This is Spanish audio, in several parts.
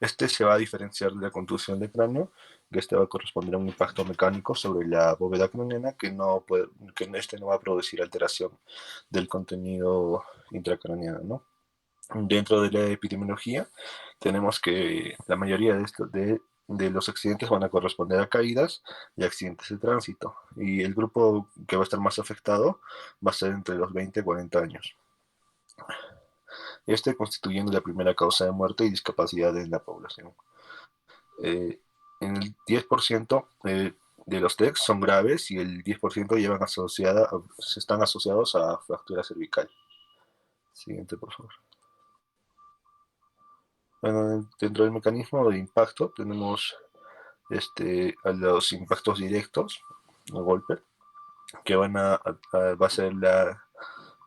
Este se va a diferenciar de la contusión de cráneo, que este va a corresponder a un impacto mecánico sobre la bóveda craneana que este no va a producir alteración del contenido intracraneano, ¿no? Dentro de la epidemiología tenemos que la mayoría de los accidentes van a corresponder a caídas y accidentes de tránsito, y el grupo que va a estar más afectado va a ser entre los 20 y 40 años, constituyendo la primera causa de muerte y discapacidad en la población. En el 10% de los TECs son graves y el 10% están asociados a fractura cervical. Siguiente, por favor. Bueno, dentro del mecanismo de impacto tenemos a los impactos directos, o golpe, que va a ser la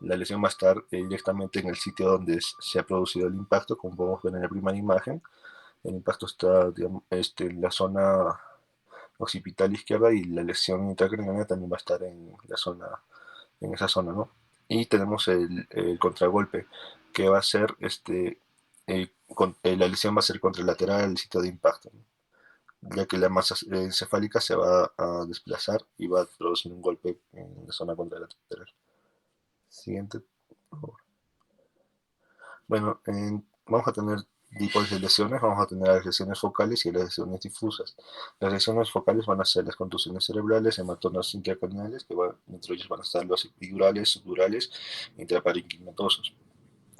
lesión va a estar directamente en el sitio donde se ha producido el impacto, como podemos ver en la primera imagen. El impacto está, digamos, en la zona occipital izquierda, y la lesión intracraneana también va a estar en esa zona, ¿no? Y tenemos el contragolpe, que va a ser la lesión va a ser contralateral al sitio de impacto, ¿no? Ya que la masa encefálica se va a desplazar y va a producir un golpe en la zona contralateral. Siguiente, por favor. Bueno, vamos a tener tipos de lesiones. Vamos a tener las lesiones focales y las lesiones difusas. Las lesiones focales van a ser las contusiones cerebrales, hematomas intracraneales, que entre ellos van a estar los epidurales, subdurales e intraparenquimatosos.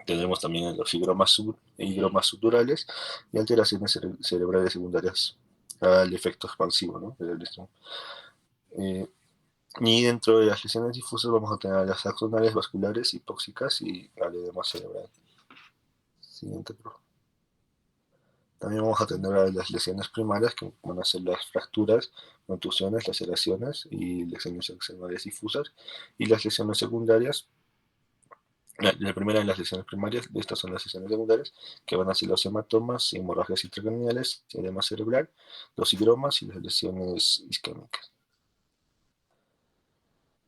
Tenemos también los higromas subdurales y alteraciones cerebrales secundarias al efecto expansivo, ¿no?, de la lesión. Y dentro de las lesiones difusas vamos a tener las axonales, vasculares, hipóxicas y al edema cerebral. Siguiente, por favor. También vamos a tener las lesiones primarias, que van a ser las fracturas, contusiones, laceraciones y lesiones axonales difusas. Y las lesiones secundarias, la primera de las lesiones primarias, estas son las lesiones secundarias, que van a ser los hematomas, hemorragias intracraneales, edema cerebral, los higromas y las lesiones isquémicas.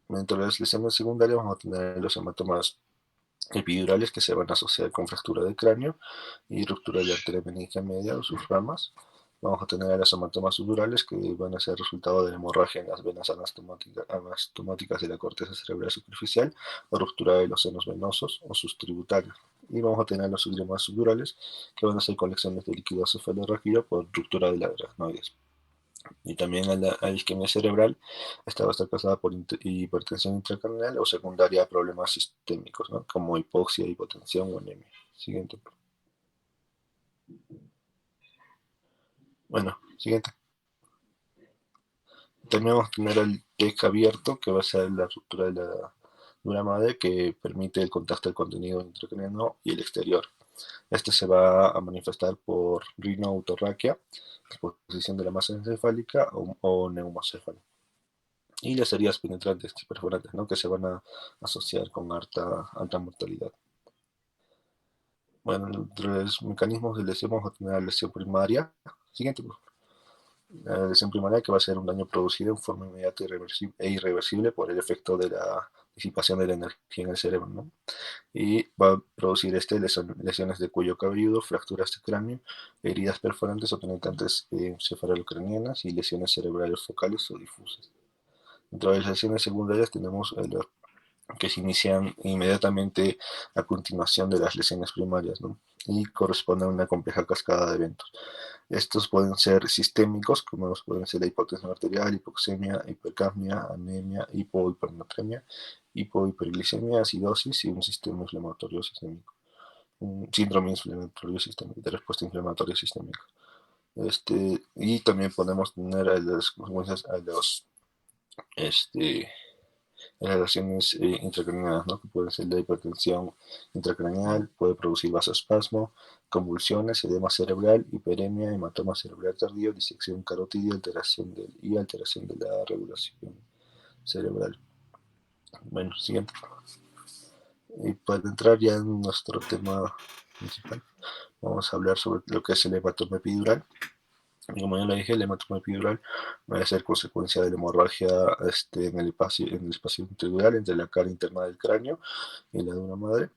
Dentro de las lesiones secundarias vamos a tener los hematomas epidurales, que se van a asociar con fractura de cráneo y ruptura de la arteria meningia media o sus ramas. Vamos a tener las hematomas subdurales, que van a ser resultado de la hemorragia en las venas anastomáticas de la corteza cerebral superficial o ruptura de los senos venosos o sus tributarios. Y vamos a tener los higromas subdurales, que van a ser colecciones de líquido cefalorraquídeo por ruptura de la aracnoides. Y también a la isquemia cerebral. Esta va a estar causada por hipertensión intracraneal o secundaria a problemas sistémicos, ¿no?, como hipoxia, hipotensión o anemia. Siguiente. Bueno, siguiente. También vamos a tener el TEC abierto, que va a ser la ruptura de la dura madre, que permite el contacto del contenido intracraneano y el exterior. Este se va a manifestar por rinoautorraquia, exposición de la masa encefálica o neumocéfalo. Y las heridas penetrantes y perforantes, ¿no?, que se van a asociar con alta mortalidad. Bueno, entre los mecanismos de lesión vamos a tener la lesión primaria. Siguiente, por favor. La lesión primaria, que va a ser un daño producido en forma inmediata e irreversible por el efecto de la disipación de la energía en el cerebro, ¿no? Y va a producir lesiones de cuello cabelludo, fracturas de cráneo, heridas perforantes o penetrantes cefalocranianas y lesiones cerebrales focales o difusas. Dentro de las lesiones secundarias tenemos que se inician inmediatamente a continuación de las lesiones primarias, ¿no?, y corresponden a una compleja cascada de eventos. Estos pueden ser sistémicos, como pueden ser la hipotensión arterial, hipoxemia, hipercapnia, anemia, hipohipernatremia, hipohiperglicemia, acidosis y un sistema inflamatorio sistémico. Un síndrome inflamatorio sistémico, de respuesta inflamatoria sistémica. Y también podemos tener las consecuencias a las lesiones intracraneanas, ¿no?, que pueden ser la hipertensión intracraneal, puede producir vasoespasmo, convulsiones, edema cerebral, hiperemia, hematoma cerebral tardío, disección carótida, alteración de la regulación cerebral. Bueno, siguiente. Y para entrar ya en nuestro tema principal, vamos a hablar sobre lo que es el hematoma epidural. Y como ya lo dije, el hematoma epidural va a ser consecuencia de la hemorragia en el espacio intradural entre la cara interna del cráneo y la dura madre.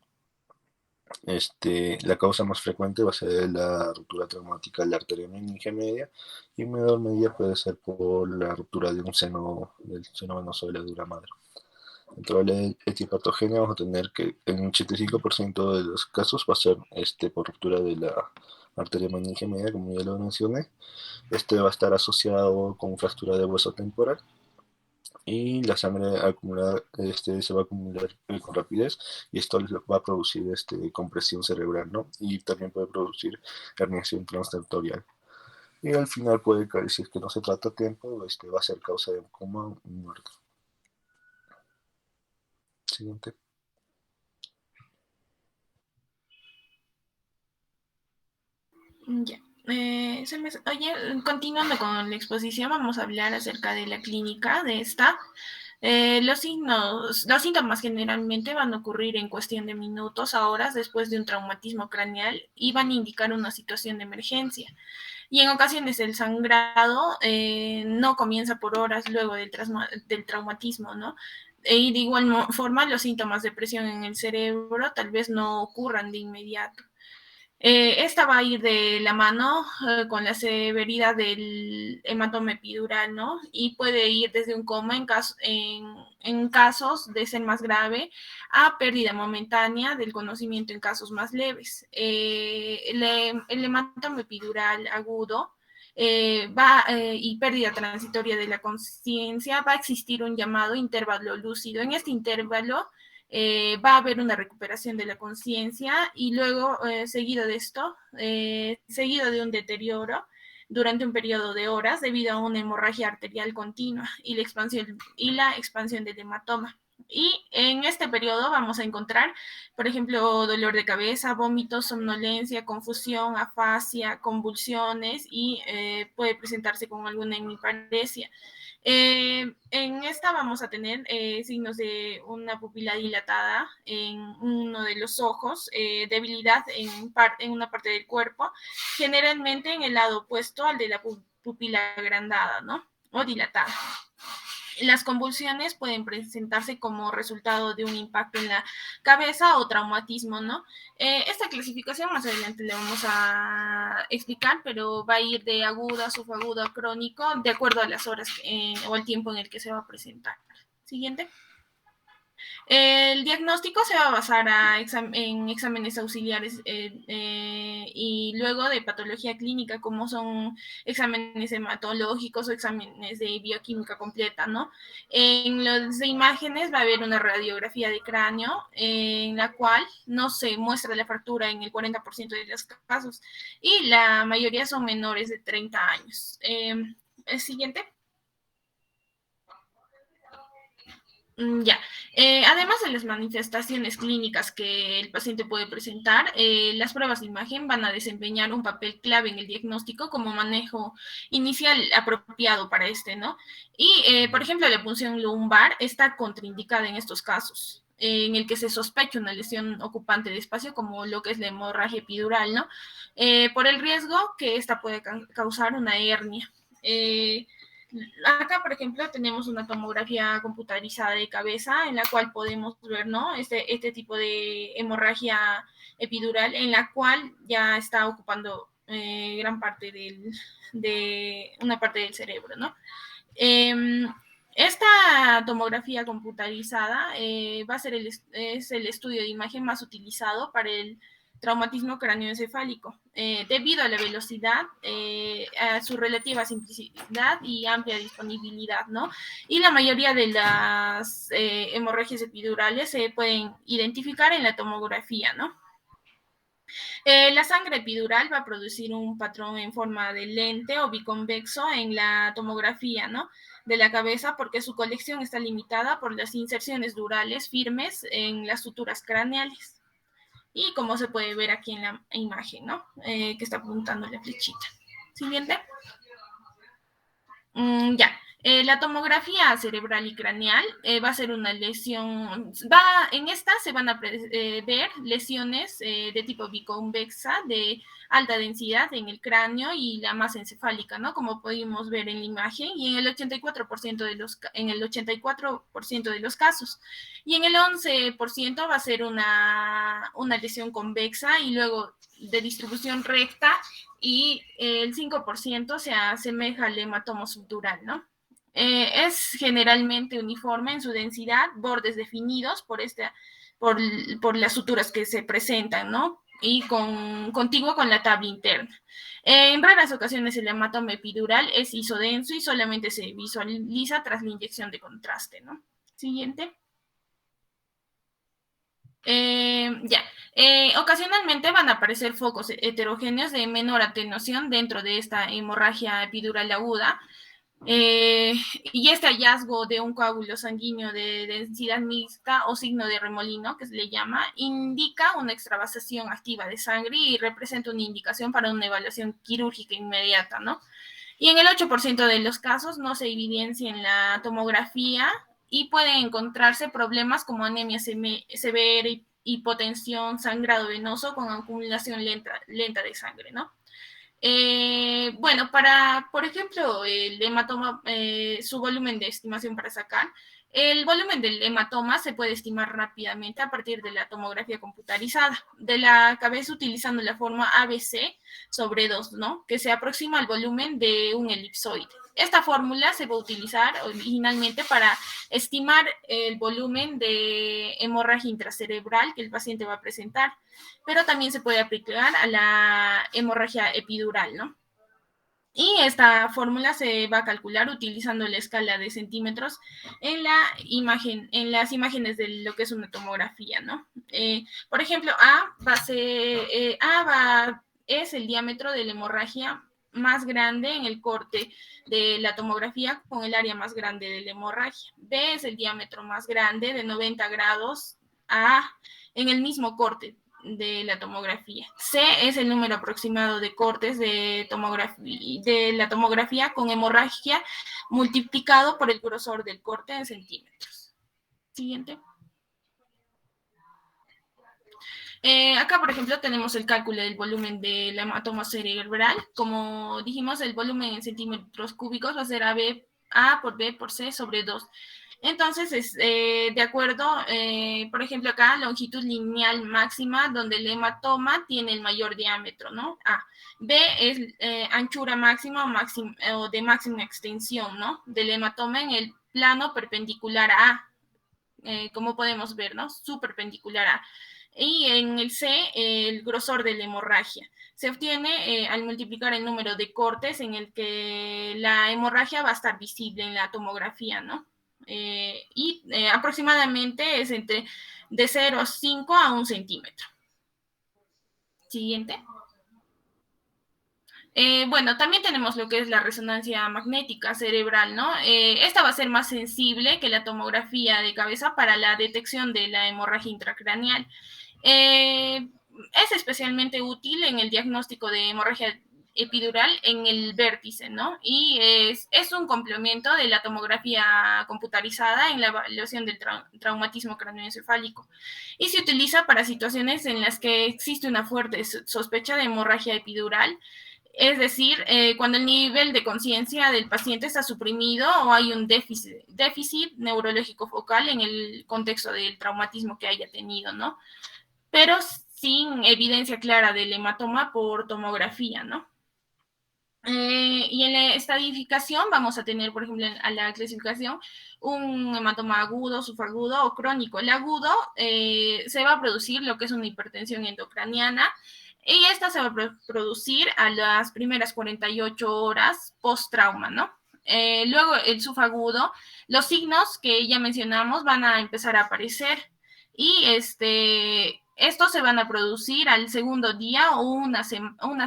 La causa más frecuente va a ser la ruptura traumática de la arteria meningia media, y en menor medida puede ser por la ruptura de un seno, del seno venoso de la dura madre. Dentro de la etiopatogenia vamos a tener que en un 85% de los casos va a ser por ruptura de la arteria meningia media, como ya lo mencioné. Va a estar asociado con fractura de hueso temporal, y la sangre acumulada se va a acumular con rapidez, y esto va a producir compresión cerebral, ¿no? Y también puede producir herniación transtentorial. Y al final puede caer, si es que no se trata a tiempo, va a ser causa de coma o muerte. Siguiente. Ya. Oye, continuando con la exposición, vamos a hablar acerca de la clínica de esta. Los síntomas generalmente van a ocurrir en cuestión de minutos a horas después de un traumatismo craneal y van a indicar una situación de emergencia. Y en ocasiones el sangrado no comienza por horas luego del traumatismo, ¿no? Y de igual forma, los síntomas de presión en el cerebro tal vez no ocurran de inmediato. Esta va a ir de la mano con la severidad del hematoma epidural, ¿no? Y puede ir desde un coma en casos de ser más grave a pérdida momentánea del conocimiento en casos más leves. El hematoma epidural agudo y pérdida transitoria de la conciencia, va a existir un llamado intervalo lúcido. En este intervalo va a haber una recuperación de la conciencia y luego, seguido de esto, seguido de un deterioro durante un periodo de horas debido a una hemorragia arterial continua y la expansión del hematoma. Y en este periodo vamos a encontrar, por ejemplo, dolor de cabeza, vómitos, somnolencia, confusión, afasia, convulsiones y puede presentarse con alguna hemiparesia. En esta vamos a tener signos de una pupila dilatada en uno de los ojos, debilidad en una parte del cuerpo, generalmente en el lado opuesto al de la pupila agrandada, ¿no? O dilatada. Las convulsiones pueden presentarse como resultado de un impacto en la cabeza o traumatismo, ¿no? Esta clasificación más adelante le vamos a explicar, pero va a ir de agudo a subagudo a crónico de acuerdo a las horas o el tiempo en el que se va a presentar. Siguiente. El diagnóstico se va a basar en exámenes auxiliares y luego de patología clínica, como son exámenes hematológicos o exámenes de bioquímica completa, ¿no? En los de imágenes va a haber una radiografía de cráneo en la cual no se muestra la fractura en el 40% de los casos y la mayoría son menores de 30 años. Siguiente. Ya. Además de las manifestaciones clínicas que el paciente puede presentar, las pruebas de imagen van a desempeñar un papel clave en el diagnóstico como manejo inicial apropiado para este, ¿no? Y, por ejemplo, la punción lumbar está contraindicada en estos casos, en el que se sospecha una lesión ocupante de espacio, como lo que es la hemorragia epidural, ¿no? Por el riesgo que esta puede causar una hernia. Acá, por ejemplo, tenemos una tomografía computarizada de cabeza en la cual podemos ver, ¿no? Este tipo de hemorragia epidural en la cual ya está ocupando gran parte de una parte del cerebro, ¿no? Eh, esta tomografía computarizada va a ser es el estudio de imagen más utilizado para el traumatismo cráneoencefálico, debido a la velocidad, a su relativa simplicidad y amplia disponibilidad, ¿no? Y la mayoría de las hemorragias epidurales se pueden identificar en la tomografía, ¿no? La sangre epidural va a producir un patrón en forma de lente o biconvexo en la tomografía, ¿no? De la cabeza, porque su colección está limitada por las inserciones durales firmes en las suturas craneales. Y como se puede ver aquí en la imagen, ¿no? Que está apuntando la flechita. Siguiente. Ya. La tomografía cerebral y craneal va a ser una lesión, en esta se van a ver lesiones de tipo biconvexa de alta densidad en el cráneo y la masa encefálica, ¿no? Como pudimos ver en la imagen, y en el 84% de los casos. Y en el 11% va a ser una lesión convexa y luego de distribución recta, y el 5% se asemeja al hematoma subdural, ¿no? Es generalmente uniforme en su densidad, bordes definidos por las suturas que se presentan, ¿no? Y contiguo con la tabla interna. En raras ocasiones el hematoma epidural es isodenso y solamente se visualiza tras la inyección de contraste, ¿no? Siguiente. Ya. Ocasionalmente van a aparecer focos heterogéneos de menor atenuación dentro de esta hemorragia epidural aguda. Y este hallazgo de un coágulo sanguíneo de densidad mixta o signo de remolino, que se le llama, indica una extravasación activa de sangre y representa una indicación para una evaluación quirúrgica inmediata, ¿no? Y en el 8% de los casos no se evidencia en la tomografía y pueden encontrarse problemas como anemia severa, hipotensión, sangrado venoso con acumulación lenta de sangre, ¿no? Bueno, por ejemplo, el hematoma, su volumen de estimación para sacar, el volumen del hematoma se puede estimar rápidamente a partir de la tomografía computarizada de la cabeza utilizando la forma ABC sobre 2, ¿no? Que se aproxima al volumen de un elipsoide. Esta fórmula se va a utilizar originalmente para estimar el volumen de hemorragia intracerebral que el paciente va a presentar, pero también se puede aplicar a la hemorragia epidural, ¿no? Y esta fórmula se va a calcular utilizando la escala de centímetros en la imagen, en las imágenes de lo que es una tomografía, ¿no? Por ejemplo, es el diámetro de la hemorragia más grande en el corte de la tomografía con el área más grande de la hemorragia. B es el diámetro más grande de 90 grados en el mismo corte de la tomografía. C es el número aproximado de cortes de la tomografía con hemorragia multiplicado por el grosor del corte en centímetros. Siguiente. Acá, por ejemplo, tenemos el cálculo del volumen del hematoma cerebral. Como dijimos, el volumen en centímetros cúbicos va a ser A por B por C sobre 2. Entonces, de acuerdo, por ejemplo, acá, longitud lineal máxima, donde el hematoma tiene el mayor diámetro, ¿no? A. B es anchura máxima o de máxima extensión, ¿no? Del hematoma en el plano perpendicular a A. Como podemos ver, ¿no? Su perpendicular a. Y en el C, el grosor de la hemorragia. Se obtiene al multiplicar el número de cortes en el que la hemorragia va a estar visible en la tomografía, ¿no? Aproximadamente es de 0,5 a 1 centímetro. Siguiente. Bueno, también tenemos lo que es la resonancia magnética cerebral, ¿no? Esta va a ser más sensible que la tomografía de cabeza para la detección de la hemorragia intracraneal. Es especialmente útil en el diagnóstico de hemorragia epidural en el vértice, ¿no? Y es un complemento de la tomografía computarizada en la evaluación del traumatismo craneoencefálico y se utiliza para situaciones en las que existe una fuerte sospecha de hemorragia epidural. Es decir, cuando el nivel de conciencia del paciente está suprimido o hay un déficit neurológico focal en el contexto del traumatismo que haya tenido, ¿no? Pero sin evidencia clara del hematoma por tomografía, ¿no? Y en la estadificación vamos a tener, por ejemplo, a la clasificación, un hematoma agudo, subagudo o crónico. El agudo se va a producir lo que es una hipertensión endocraniana, y esta se va a producir a las primeras 48 horas post-trauma, ¿no? Luego el subagudo, los signos que ya mencionamos van a empezar a aparecer y estos se van a producir al segundo día o una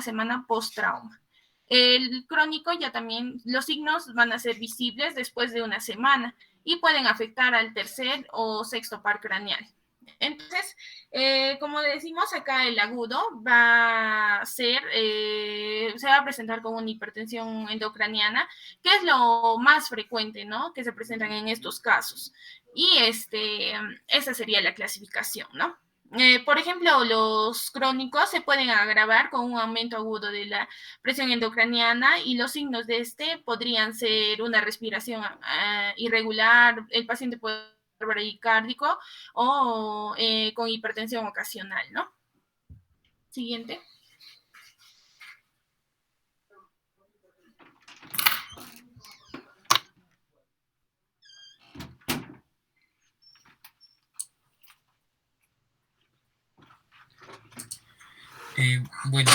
semana post-trauma. El crónico ya también, los signos van a ser visibles después de una semana y pueden afectar al tercer o sexto par craneal. Entonces, Como decimos acá, el agudo va a ser, se va a presentar con una hipertensión endocraniana, que es lo más frecuente, ¿no? Que se presentan en estos casos. Y esa sería la clasificación, ¿no? Por ejemplo, los crónicos se pueden agravar con un aumento agudo de la presión endocraniana y los signos de este podrían ser una respiración irregular, el paciente puede bradicárdico o con hipertensión ocasional, ¿no? Siguiente. Bueno,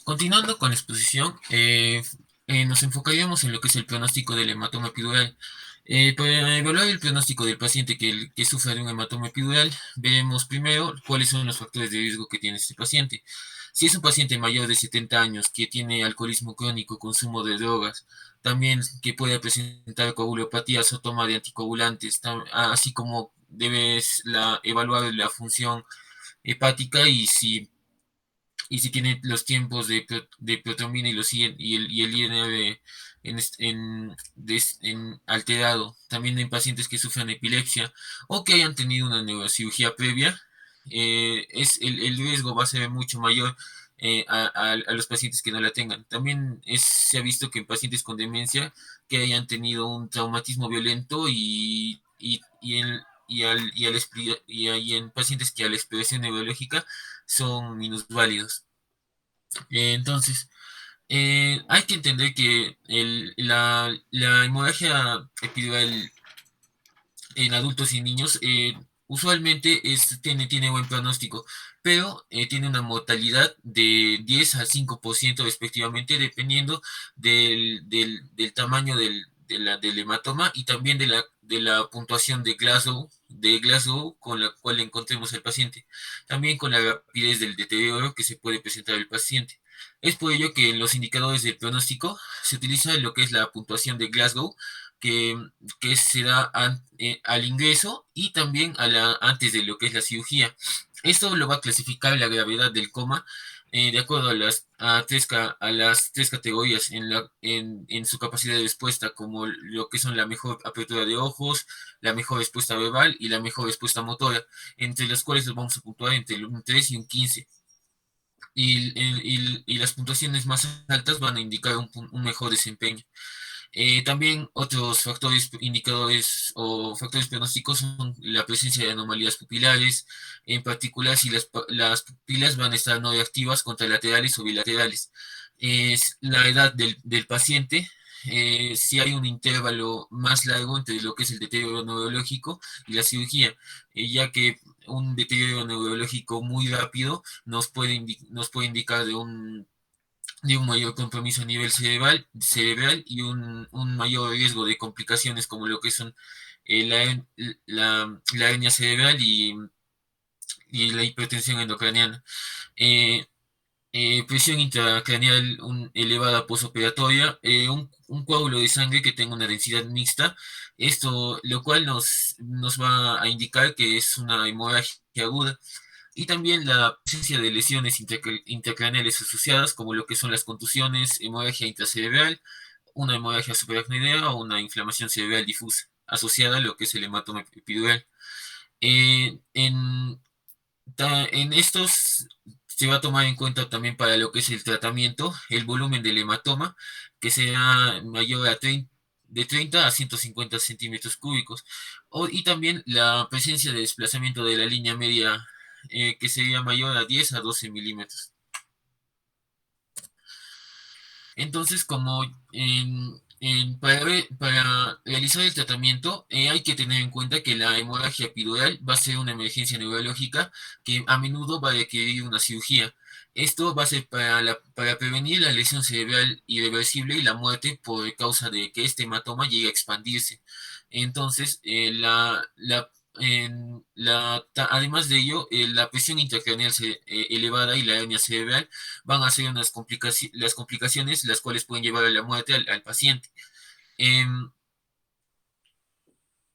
continuando con la exposición, nos enfocaríamos en lo que es el pronóstico del hematoma epidural. Para evaluar el pronóstico del paciente que sufre de un hematoma epidural, veremos primero cuáles son los factores de riesgo que tiene este paciente. Si es un paciente mayor de 70 años que tiene alcoholismo crónico, consumo de drogas, también que puede presentar coagulopatías o toma de anticoagulantes, así como debes evaluar la función hepática y si tiene los tiempos de protrombina y el INR alterado, también en pacientes que sufran epilepsia o que hayan tenido una neurocirugía previa, el riesgo va a ser mucho mayor a los pacientes que no la tengan. También se ha visto que en pacientes con demencia que hayan tenido un traumatismo violento y en pacientes que a la expresión neurológica son minusválidos. Entonces, hay que entender que la hemorragia epidural en adultos y niños usualmente tiene buen pronóstico, pero tiene una mortalidad de 10 al 5% respectivamente, dependiendo del tamaño del hematoma y también de la puntuación de Glasgow con la cual encontremos al paciente, también con la rapidez del deterioro que se puede presentar el paciente. Es por ello que en los indicadores del pronóstico se utiliza lo que es la puntuación de Glasgow, que se da al ingreso y también antes de lo que es la cirugía. Esto lo va a clasificar la gravedad del coma de acuerdo a las tres categorías en su capacidad de respuesta, como lo que son la mejor apertura de ojos, la mejor respuesta verbal y la mejor respuesta motora, entre las cuales los vamos a puntuar entre un 3 y un 15. Y las puntuaciones más altas van a indicar un mejor desempeño. También otros factores indicadores o factores pronósticos son la presencia de anomalías pupilares, en particular si las pupilas van a estar no reactivas, contralaterales o bilaterales. Es la edad del paciente, si hay un intervalo más largo entre lo que es el deterioro neurológico y la cirugía, ya que un deterioro neurológico muy rápido nos puede indicar de un mayor compromiso a nivel cerebral y un mayor riesgo de complicaciones como lo que son la hernia cerebral y la hipertensión endocraniana. Eh, Presión intracraneal elevada posoperatoria, un coágulo de sangre que tenga una densidad mixta, esto lo cual nos va a indicar que es una hemorragia aguda y también la presencia de lesiones intracraneales asociadas, como lo que son las contusiones, hemorragia intracerebral, una hemorragia subaracnoidea o una inflamación cerebral difusa, asociada a lo que es el hematoma epidural. Eh, en, en estos se va a tomar en cuenta también para lo que es el tratamiento, el volumen del hematoma, que será mayor de 30 a 150 centímetros cúbicos, y también la presencia de desplazamiento de la línea media, que sería mayor a 10 a 12 milímetros. Entonces, como para realizar el tratamiento, hay que tener en cuenta que la hemorragia epidural va a ser una emergencia neurológica que a menudo va a requerir una cirugía. Esto va a ser para prevenir la lesión cerebral irreversible y la muerte por causa de que este hematoma llegue a expandirse. Entonces, además de ello, la presión intracraneal elevada y la hernia cerebral van a ser las complicaciones las cuales pueden llevar a la muerte al paciente. Em,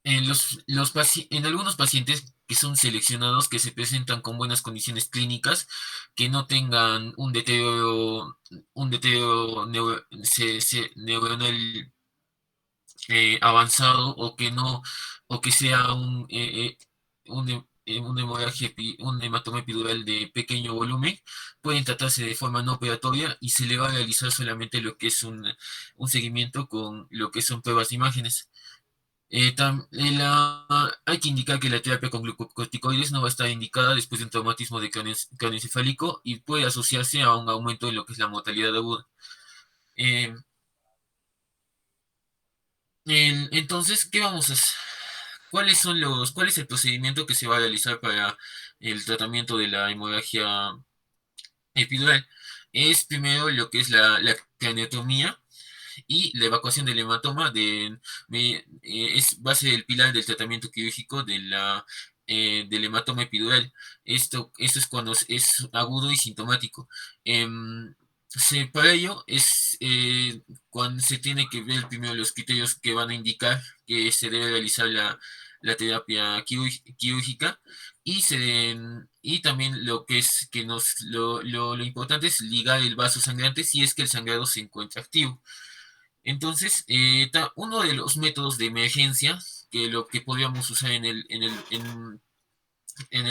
En algunos pacientes que son seleccionados, que se presentan con buenas condiciones clínicas, que no tengan un deterioro neuronal avanzado, o que no, o que sea una hemorragia, un hematoma epidural de pequeño volumen, pueden tratarse de forma no operatoria y se le va a realizar solamente lo que es un seguimiento con lo que son pruebas de imágenes. Hay que indicar que la terapia con glucocorticoides no va a estar indicada después de un traumatismo de craneoencefálico y puede asociarse a un aumento en lo que es la mortalidad aguda. Eh, entonces, ¿qué vamos a hacer? ¿Cuál es el procedimiento que se va a realizar para el tratamiento de la hemorragia epidural? Es primero lo que es la craneotomía y la evacuación del hematoma va a ser el pilar del tratamiento quirúrgico del hematoma epidural. Esto es cuando es agudo y sintomático. Para ello cuando se tiene que ver primero los criterios que van a indicar que se debe realizar la terapia quirúrgica, y también lo que es que lo importante es ligar el vaso sangrante si es que el sangrado se encuentra activo. Entonces, uno de los métodos de emergencia que lo que podríamos usar en el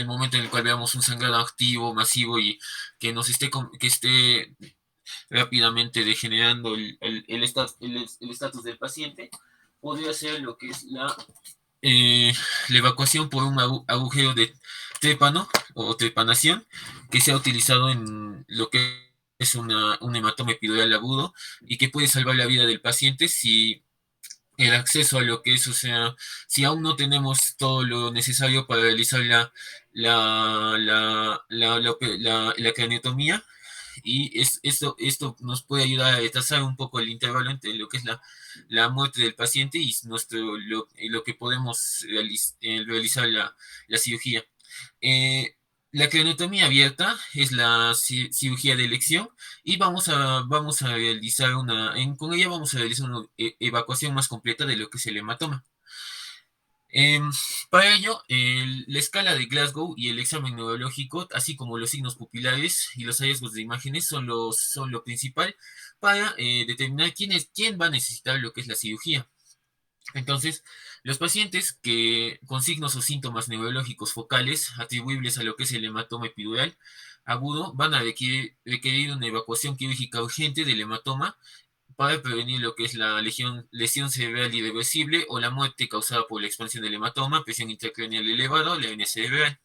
momento en el cual veamos un sangrado activo, masivo, y que esté rápidamente degenerando el estatus del paciente, podría ser lo que es la evacuación por un agujero de trépano o trepanación, que se ha utilizado en lo que es un hematoma epidural agudo, y que puede salvar la vida del paciente si el acceso a lo que es, o sea, si aún no tenemos todo lo necesario para realizar la craneotomía. Esto nos puede ayudar a retrasar un poco el intervalo entre lo que es la muerte del paciente y lo que podemos realizar la cirugía. Eh, la craneotomía abierta es la cirugía de elección, y vamos a realizar con ella vamos a realizar una evacuación más completa de lo que es el hematoma. Em, para ello, la escala de Glasgow y el examen neurológico, así como los signos pupilares y los hallazgos de imágenes, son lo principal para determinar quién va a necesitar lo que es la cirugía. Entonces, los pacientes que con signos o síntomas neurológicos focales atribuibles a lo que es el hematoma epidural agudo van a requerir una evacuación quirúrgica urgente del hematoma para prevenir lo que es la lesión cerebral irreversible o la muerte causada por la expansión del hematoma, presión intracraneal elevada o la hernia cerebral.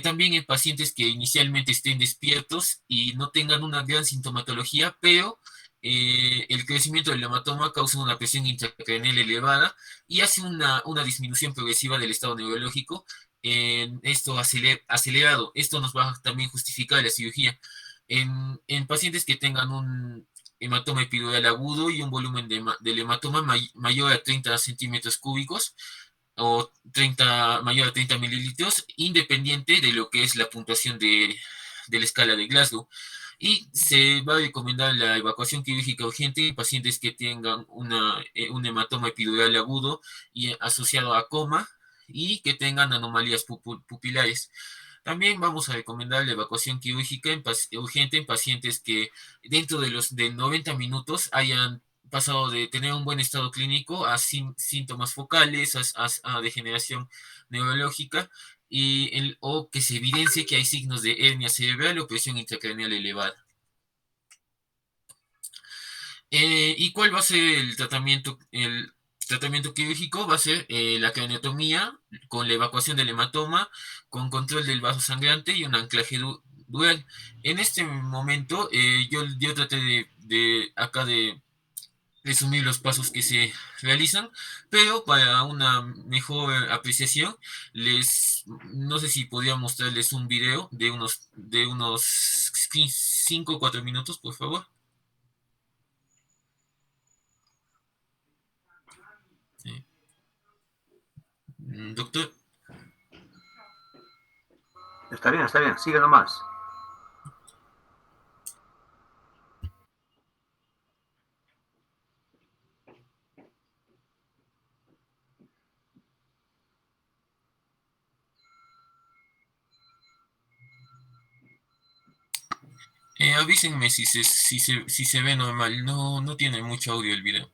También en pacientes que inicialmente estén despiertos y no tengan una gran sintomatología, pero el crecimiento del hematoma causa una presión intracraneal elevada y hace una disminución progresiva del estado neurológico. Esto acelerado, esto nos va a también justificar la cirugía. En pacientes que tengan un hematoma epidural agudo y un volumen del hematoma mayor a 30 centímetros cúbicos, o 30, mayor a 30 mililitros, independiente de lo que es la puntuación de la escala de Glasgow. Y se va a recomendar la evacuación quirúrgica urgente en pacientes que tengan un hematoma epidural agudo y asociado a coma, y que tengan anomalías pupilares. También vamos a recomendar la evacuación quirúrgica urgente en pacientes que dentro de los de 90 minutos hayan pasado de tener un buen estado clínico a síntomas focales, a degeneración neurológica, o que se evidencie que hay signos de hernia cerebral o presión intracraneal elevada. ¿Y cuál va a ser el tratamiento? El tratamiento quirúrgico va a ser la craneotomía con la evacuación del hematoma, con control del vaso sangrante y un anclaje dural. En este momento, yo traté acá de resumir los pasos que se realizan, pero para una mejor apreciación, no sé si podría mostrarles un video de unos 5 o 4 minutos, por favor. Sí. Doctor. Está bien, sigue nomás. Avísenme si se ve normal. No tiene mucho audio el video.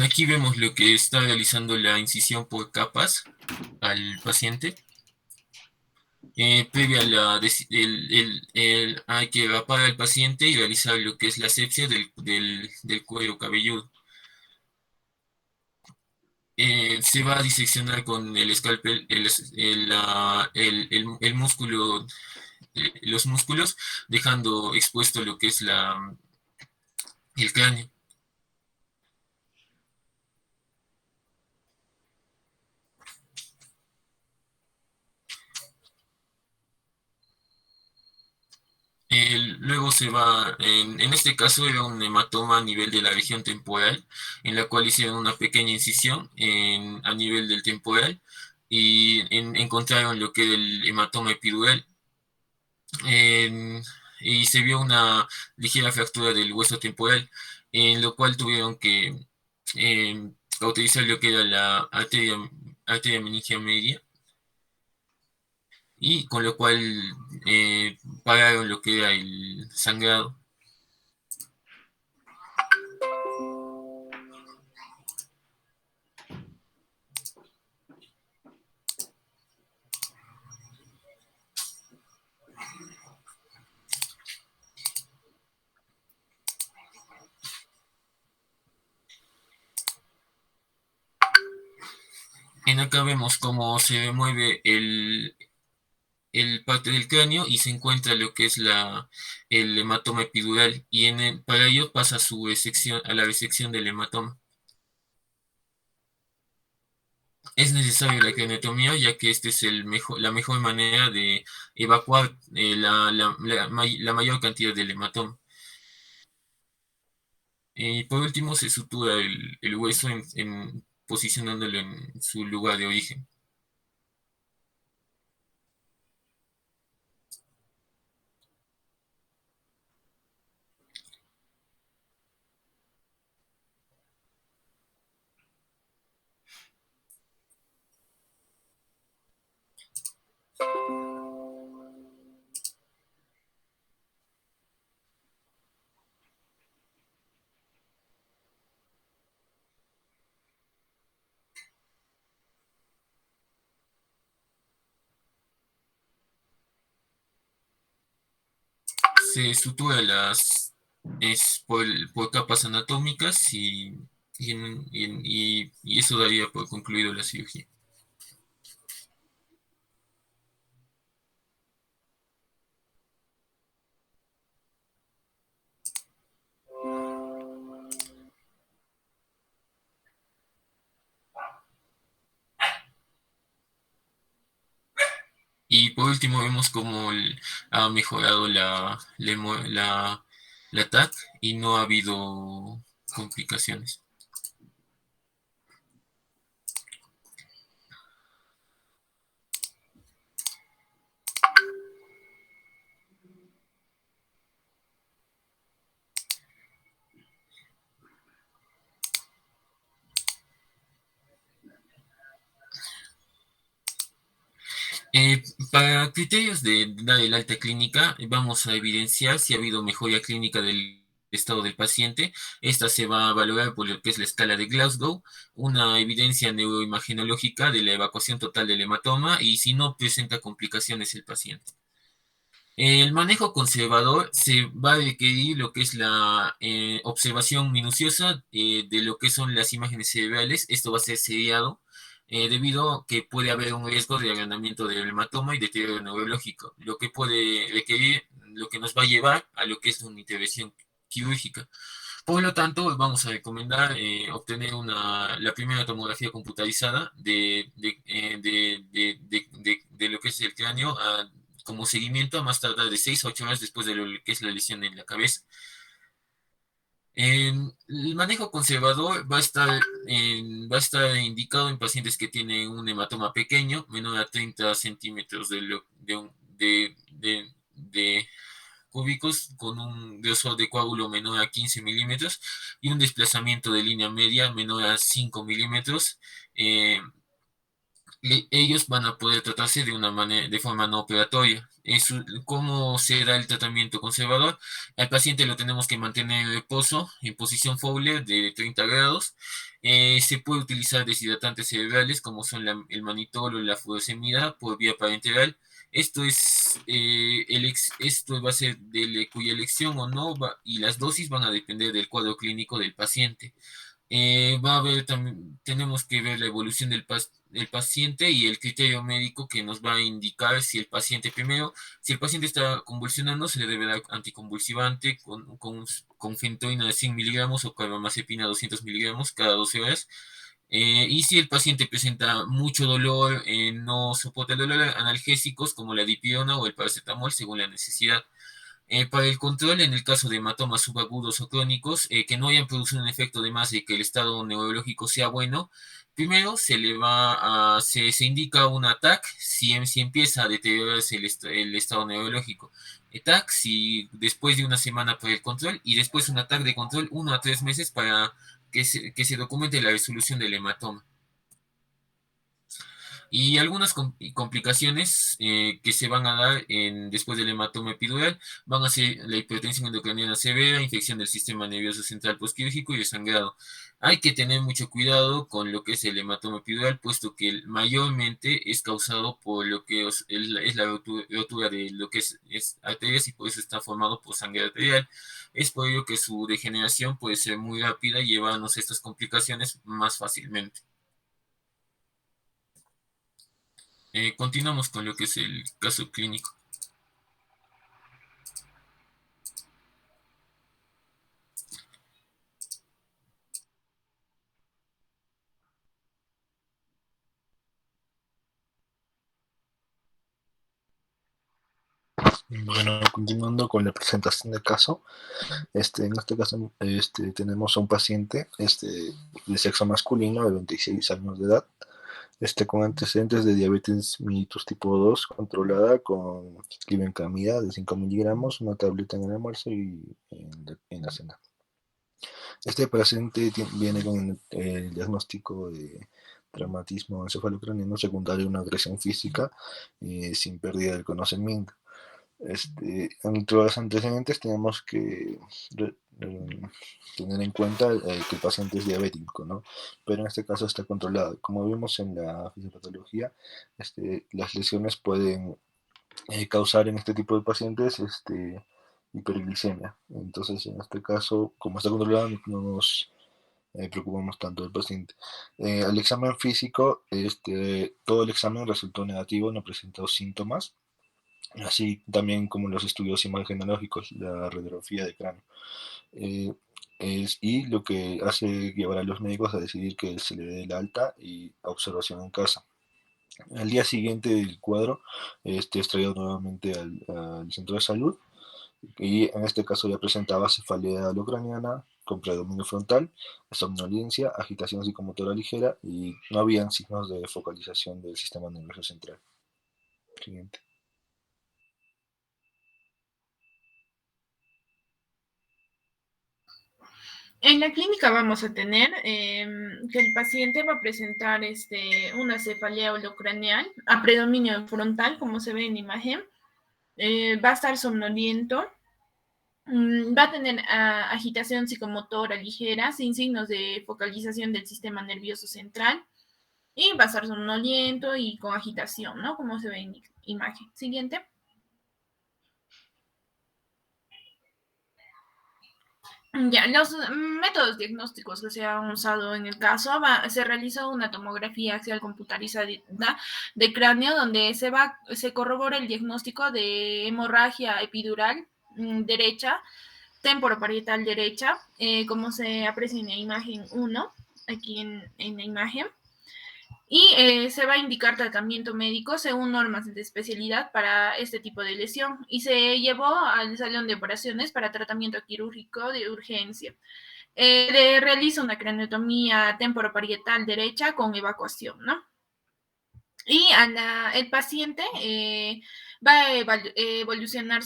Aquí vemos lo que está realizando la incisión por capas al paciente. Previa a hay que rapar al paciente y realizar lo que es la asepsia del cuero cabelludo. Se va a diseccionar con el escalpel el músculo, los músculos, dejando expuesto lo que es el cráneo. Luego en este caso era un hematoma a nivel de la región temporal, en la cual hicieron una pequeña incisión a nivel del temporal y encontraron lo que era el hematoma epidural. En- y se vio una ligera fractura del hueso temporal, en lo cual tuvieron que cauterizar lo que era la arteria meningia media, y con lo cual pararon lo que era el sangrado. Acá vemos cómo se mueve el parte del cráneo y se encuentra lo que es el hematoma epidural, y para ello pasa a la resección del hematoma. Es necesaria la craniotomía, ya que esta es la mejor manera de evacuar la mayor cantidad del hematoma. Y por último se sutura el hueso posicionándolo en su lugar de origen. Se sutura por capas anatómicas y eso daría por concluido la cirugía. Y por último vemos cómo ha mejorado la TAC y no ha habido complicaciones. Eh, para criterios de dar el alta clínica, vamos a evidenciar si ha habido mejoría clínica del estado del paciente. Esta se va a valorar por lo que es la escala de Glasgow, una evidencia neuroimagenológica de la evacuación total del hematoma y si no presenta complicaciones el paciente. El manejo conservador se va a requerir lo que es la observación minuciosa de lo que son las imágenes cerebrales. Esto va a ser seriado debido a que puede haber un riesgo de agrandamiento del hematoma y deterioro neurológico, lo que puede requerir, lo que nos va a llevar a lo que es una intervención quirúrgica. Por lo tanto, vamos a recomendar obtener la primera tomografía computarizada de lo que es el cráneo como seguimiento a más tardar de 6 a 8 horas después de lo que es la lesión en la cabeza. El manejo conservador va a estar indicado en pacientes que tienen un hematoma pequeño, menor a 30 centímetros de cúbicos, con un grosor de coágulo menor a 15 milímetros y un desplazamiento de línea media menor a 5 milímetros. Eh, Ellos van a poder tratarse de forma no operatoria. ¿Cómo se da el tratamiento conservador? Al paciente lo tenemos que mantener en reposo, en posición Fowler de 30 grados. Se puede utilizar deshidratantes cerebrales como son el manitol o la furosemida por vía parenteral. Esto va a ser cuya elección o no y las dosis van a depender del cuadro clínico del paciente. Va a haber también, tenemos que ver la evolución del paciente y el criterio médico que nos va a indicar si el paciente, primero, si el paciente está convulsionando, se le debe dar anticonvulsivante con fentoína de 100 miligramos o carbamazepina 200 miligramos cada 12 horas. Y si el paciente presenta mucho dolor, no soporta el dolor, analgésicos como la dipirona o el paracetamol según la necesidad. Para el control, en el caso de hematomas subagudos o crónicos, que no hayan producido un efecto de masa y que el estado neurológico sea bueno, primero se indica un ATAC si empieza a deteriorarse el estado neurológico. TAC si después de una semana para el control y después un ATAC de control 1 a 3 meses para que se documente la resolución del hematoma. Y algunas complicaciones que se van a dar después del hematoma epidural van a ser la hipertensión endocraniana severa, infección del sistema nervioso central postquirúrgico y el sangrado. Hay que tener mucho cuidado con lo que es el hematoma epidural, puesto que mayormente es causado por lo que es la rotura de lo que es arterias y por eso está formado por sangre arterial. Es por ello que su degeneración puede ser muy rápida y llevarnos a estas complicaciones más fácilmente. Continuamos con lo que es el caso clínico. Bueno, continuando con la presentación del caso, en este caso tenemos a un paciente de sexo masculino de 26 años de edad, con antecedentes de diabetes mellitus tipo 2 controlada con glibenclamida de 5 miligramos, una tableta en el almuerzo y en la cena. Este paciente viene con el diagnóstico de traumatismo encefalocraniano secundario a una agresión física sin pérdida del conocimiento. Entre los antecedentes tenemos que tener en cuenta que el paciente es diabético, ¿no? Pero en este caso está controlado. Como vimos en la fisiopatología, las lesiones pueden causar en este tipo de pacientes hiperglicemia. Entonces, en este caso, como está controlado, no nos preocupamos tanto del paciente. Al examen físico, todo el examen resultó negativo, no presentó síntomas, así también como los estudios imagenológicos, la radiografía de cráneo. Y lo que hace llevar a los médicos a decidir que se le dé el alta y observación en casa. Al día siguiente del cuadro, es traído nuevamente al centro de salud y en este caso ya presentaba cefalea holocraniana con predominio frontal, somnolencia, agitación psicomotora ligera y no habían signos de focalización del sistema nervioso central. Siguiente. En la clínica vamos a tener que el paciente va a presentar una cefalea holocraneal a predominio frontal, como se ve en la imagen. Va a estar somnoliento, va a tener agitación psicomotora ligera, sin signos de focalización del sistema nervioso central, y va a estar somnoliento y con agitación, ¿no? Como se ve en la imagen. Siguiente. Ya, los métodos diagnósticos que se han usado en el caso, se realizó una tomografía axial computarizada de cráneo donde se corrobora el diagnóstico de hemorragia epidural derecha, temporoparietal derecha, como se aprecia en la imagen 1, aquí en la imagen. Y se va a indicar tratamiento médico según normas de especialidad para este tipo de lesión. Y se llevó al salón de operaciones para tratamiento quirúrgico de urgencia. Le realiza una craniotomía temporoparietal derecha con evacuación, ¿no? Y el paciente va a evolucionar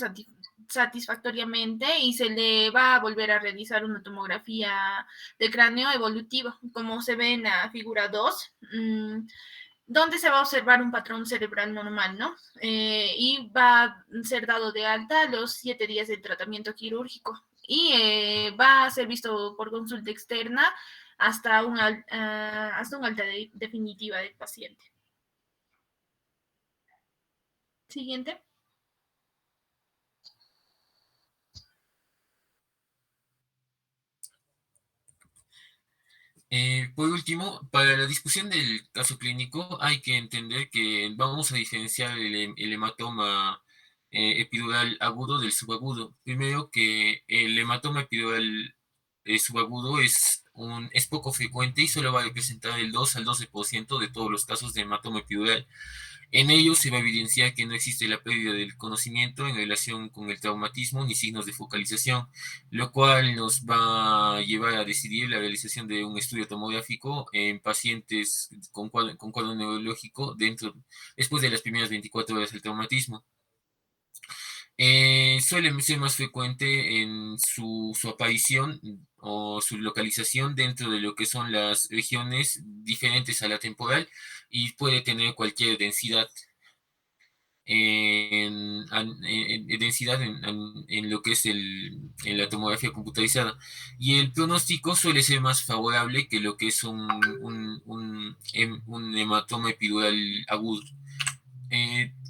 satisfactoriamente y se le va a volver a realizar una tomografía de cráneo evolutivo, como se ve en la figura 2, donde se va a observar un patrón cerebral normal, ¿no? Y va a ser dado de alta los 7 días de tratamiento quirúrgico y va a ser visto por consulta externa hasta un alta definitiva del paciente. Siguiente. Por último, para la discusión del caso clínico hay que entender que vamos a diferenciar el hematoma epidural agudo del subagudo. Primero que el hematoma epidural subagudo es poco frecuente y solo va a representar el 2 al 12% de todos los casos de hematoma epidural. En ello se va a evidenciar que no existe la pérdida del conocimiento en relación con el traumatismo ni signos de focalización, lo cual nos va a llevar a decidir la realización de un estudio tomográfico en pacientes con cuadro neurológico después de las primeras 24 horas del traumatismo. Suele ser más frecuente en su aparición o su localización dentro de lo que son las regiones diferentes a la temporal y puede tener cualquier densidad densidad en lo que es en la tomografía computarizada. Y el pronóstico suele ser más favorable que lo que es un hematoma epidural agudo.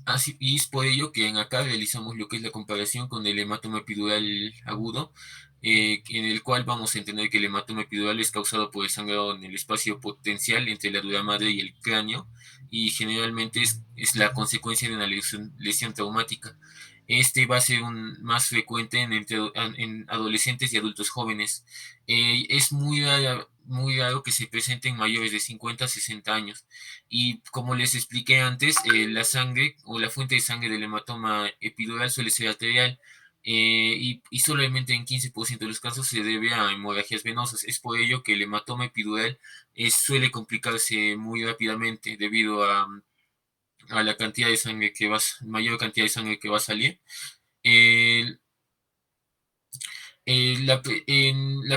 Así, y es por ello que en acá realizamos lo que es la comparación con el hematoma epidural agudo, en el cual vamos a entender que el hematoma epidural es causado por el sangrado en el espacio potencial entre la dura madre y el cráneo, y generalmente es la consecuencia de una lesión traumática. Este va a ser más frecuente en adolescentes y adultos jóvenes. Es muy raro que se presenten mayores de 50 a 60 años. Y como les expliqué antes, la sangre o la fuente de sangre del hematoma epidural suele ser arterial, y solamente en 15% de los casos se debe a hemorragias venosas. Es por ello que el hematoma epidural suele complicarse muy rápidamente debido a la cantidad de sangre mayor cantidad de sangre que va a salir. El, la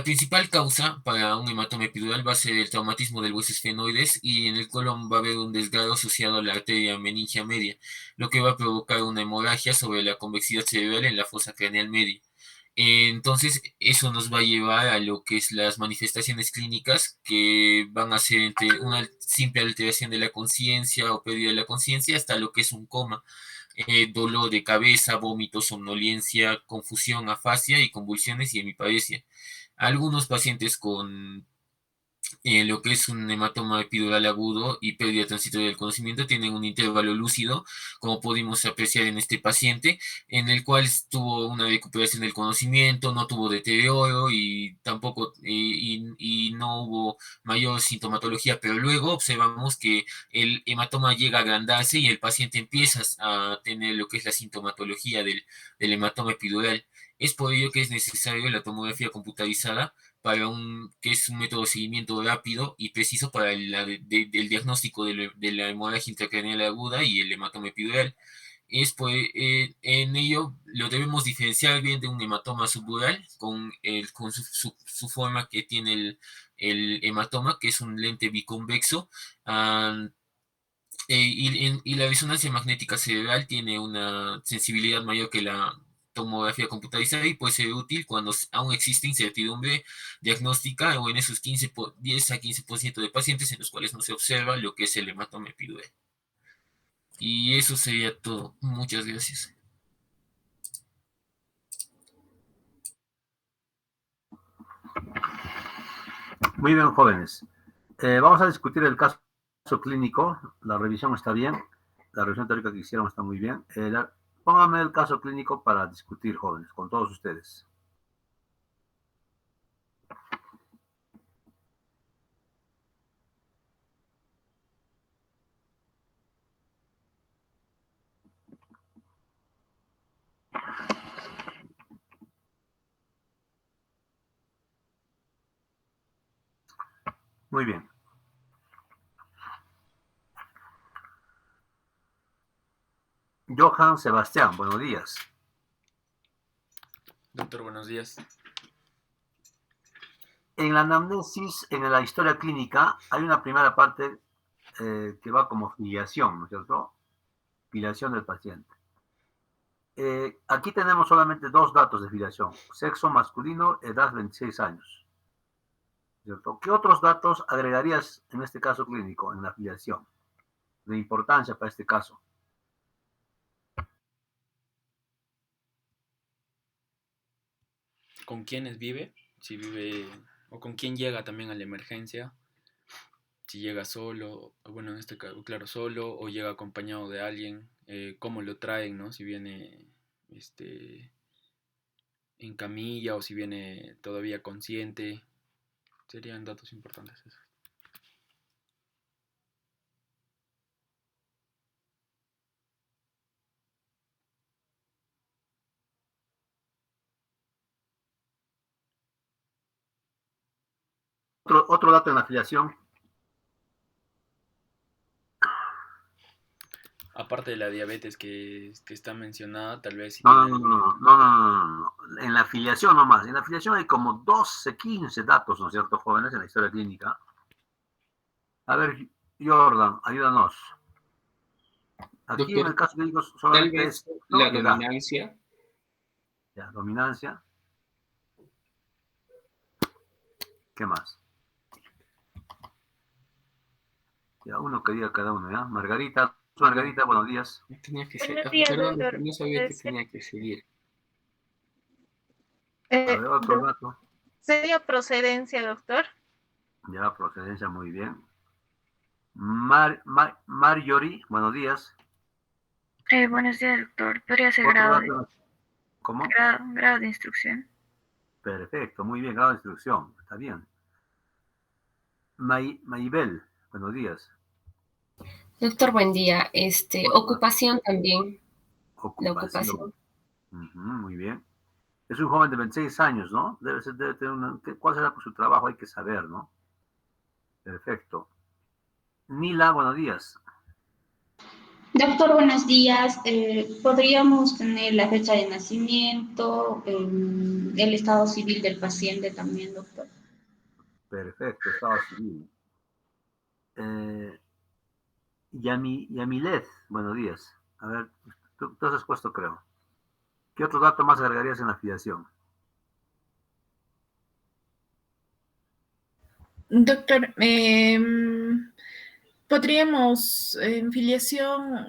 principal causa para un hematoma epidural va a ser el traumatismo del hueso esfenoides, y en el colon va a haber un desgarro asociado a la arteria meningia media, lo que va a provocar una hemorragia sobre la convexidad cerebral en la fosa craneal media. Entonces, eso nos va a llevar a lo que es las manifestaciones clínicas, que van a ser entre una simple alteración de la conciencia o pérdida de la conciencia hasta lo que es un coma, dolor de cabeza, vómito, somnolencia, confusión, afasia y convulsiones y hemiparesia. Algunos pacientes con lo que es un hematoma epidural agudo y pérdida transitoria del conocimiento tienen un intervalo lúcido, como pudimos apreciar en este paciente, en el cual tuvo una recuperación del conocimiento, no tuvo deterioro y tampoco y no hubo mayor sintomatología, pero luego observamos que el hematoma llega a agrandarse y el paciente empieza a tener lo que es la sintomatología del hematoma epidural. Es por ello que es necesario la tomografía computarizada, que es un método de seguimiento rápido y preciso para el diagnóstico de la hemorragia intracraneal aguda y el hematoma epidural. En ello lo debemos diferenciar bien de un hematoma subdural con su forma que tiene el hematoma, que es un lente biconvexo. Y la resonancia magnética cerebral tiene una sensibilidad mayor que la tomografía computarizada y puede ser útil cuando aún existe incertidumbre diagnóstica o en esos 10 a 15% de pacientes en los cuales no se observa lo que es el hematoma epidural. Y eso sería todo. Muchas gracias. Muy bien, jóvenes. Vamos a discutir el caso clínico. La revisión está bien. La revisión teórica que hicieron está muy bien. Pónganme el caso clínico para discutir, jóvenes, con todos ustedes. Muy bien. Johan Sebastián, buenos días. Doctor, buenos días. En la anamnesis, en la historia clínica, hay una primera parte que va como filiación, ¿no es cierto? Filiación del paciente. Aquí tenemos solamente dos datos de filiación: sexo masculino, edad 26 años. ¿Cierto? ¿Qué otros datos agregarías en este caso clínico, en la filiación, de importancia para este caso? ¿Con quiénes vive? Si vive o con quién llega también a la emergencia. Si llega solo, bueno, en este caso, claro, solo o llega acompañado de alguien, cómo lo traen, ¿no? Si viene en camilla o si viene todavía consciente, serían datos importantes esos. Otro dato en la filiación. Aparte de la diabetes que está mencionada, tal vez si No, tiene no, no, alguna... no, no, no, no, no. En la filiación nomás. En la filiación hay como 12, 15 datos, ¿no es cierto, jóvenes, en la historia clínica? A ver, Jordan, ayúdanos. Aquí en el Doctor, caso clínico tal solamente es vez sexo la y edad. dominancia. Ya, dominancia. ¿Qué más? Ya, uno que diga cada uno, ¿ya? Margarita, Margarita, buenos días. Tenía que Buenos ser. días, Perdón, doctor. doctor, no sabía que tenía que seguir. A ver, otro dato. ¿Sería procedencia, doctor? Ya, procedencia, muy bien. Marjorie, buenos días. Buenos días, doctor. ¿Podría ser Otro dato. ¿Cómo? grado de instrucción? Perfecto, muy bien, grado de instrucción. Está bien. Maybel, buenos días. Doctor, buen día. Ocupación también. La Ocupación. ocupación. Muy bien. Es un joven de 26 años, ¿no? Debe tener ¿cuál será por su trabajo? Hay que saber, ¿no? Perfecto. Nila, buenos días. Doctor, buenos días. ¿Podríamos tener la fecha de nacimiento, el estado civil del paciente también, doctor? Perfecto, estado civil. Yamilet, buenos días. A ver, tú has expuesto, creo. ¿Qué otro dato más agregarías en la afiliación? Doctor, podríamos en filiación,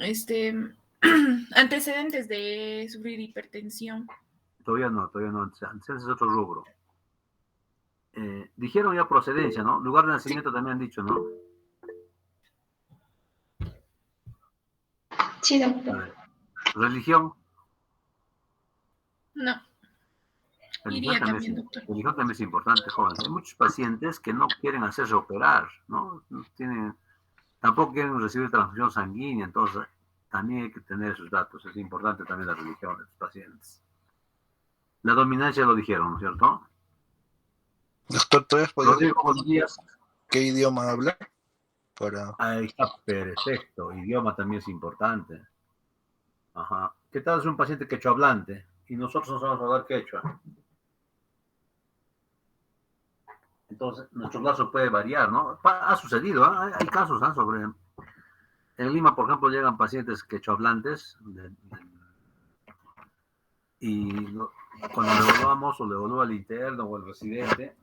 antecedentes de sufrir hipertensión. Todavía no. Antes es otro rubro. Dijeron ya procedencia, ¿no? Lugar de nacimiento también han dicho, ¿no? Sí, doctor. A ver. Religión. No, Religión iría también, también, doctor. religión también es importante, jóvenes. Hay muchos pacientes que no quieren hacerse operar, ¿no? Tampoco quieren recibir transfusión sanguínea, entonces también hay que tener esos datos. Es importante también la religión de los pacientes. La dominancia lo dijeron, ¿no es cierto? Doctor, ¿todavía podría Rodrigo, buenos días. qué idioma habla? Ahí está, perfecto. Idioma también es importante. Ajá. ¿Qué tal es un paciente quechua hablante? Y nosotros no sabemos hablar quechua. Entonces, nuestro caso puede variar, ¿no? Ha sucedido, ¿eh? Hay casos, ¿eh? En Lima, por ejemplo, llegan pacientes quechohablantes y cuando le evaluamos o le evalúa el interno o el residente,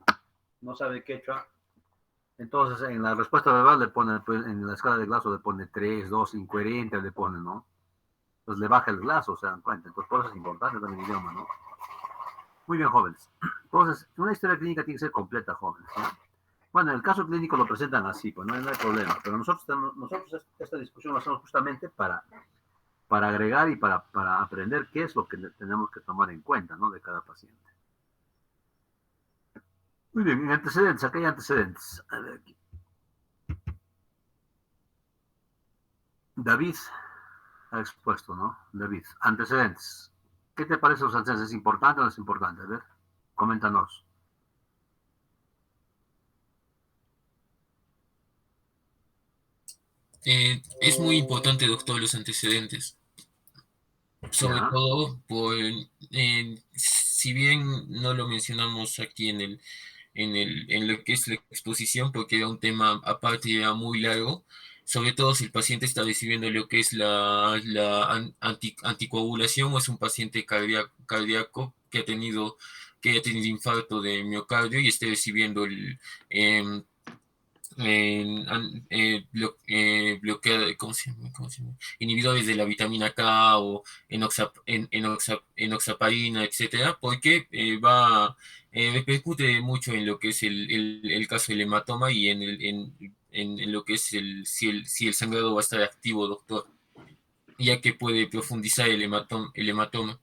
no sabe quechua, entonces en la respuesta verbal le pone, pues, en la escala de Glasgow le pone 3, 2, incoherente le pone, ¿no? Entonces le baja el Glasgow, se dan cuenta. Entonces por eso es importante también el idioma, ¿no? Muy bien, jóvenes. Entonces, una historia clínica tiene que ser completa, jóvenes, ¿no? Bueno, en el caso clínico lo presentan así, pues no hay problema, pero nosotros esta discusión la hacemos justamente para agregar y para aprender qué es lo que tenemos que tomar en cuenta, ¿no? De cada paciente. Muy bien, en antecedentes, acá hay antecedentes. A ver aquí. David ha expuesto, ¿no? David, antecedentes. ¿Qué te parece los antecedentes? ¿Es importante o no es importante? A ver, coméntanos. Es muy importante, doctor, los antecedentes. Sobre todo, si bien no lo mencionamos aquí en lo que es la exposición, porque era un tema aparte ya muy largo, sobre todo si el paciente está recibiendo lo que es anticoagulación o es un paciente cardíaco que ha tenido infarto de miocardio y esté recibiendo em, ¿cómo se llama? Inhibidores de la vitamina K o enoxaparina, etcétera, porque repercute mucho en lo que es el caso del hematoma y en lo que es si el sangrado va a estar activo, doctor, ya que puede profundizar el hematoma.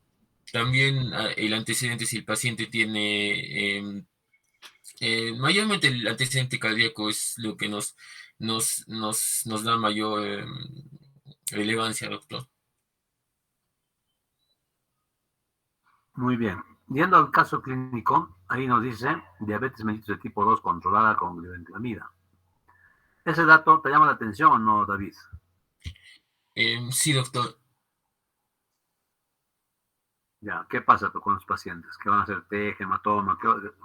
También el antecedente, si el paciente tiene mayormente el antecedente cardíaco es lo que nos da mayor relevancia, doctor. Muy bien. Yendo al caso clínico, ahí nos dice diabetes mellitus de tipo 2 controlada con glibenclamida. ¿Ese dato te llama la atención o no, David? Sí, doctor. Ya, ¿qué pasa con los pacientes? ¿Qué van a hacer TEG, hematoma?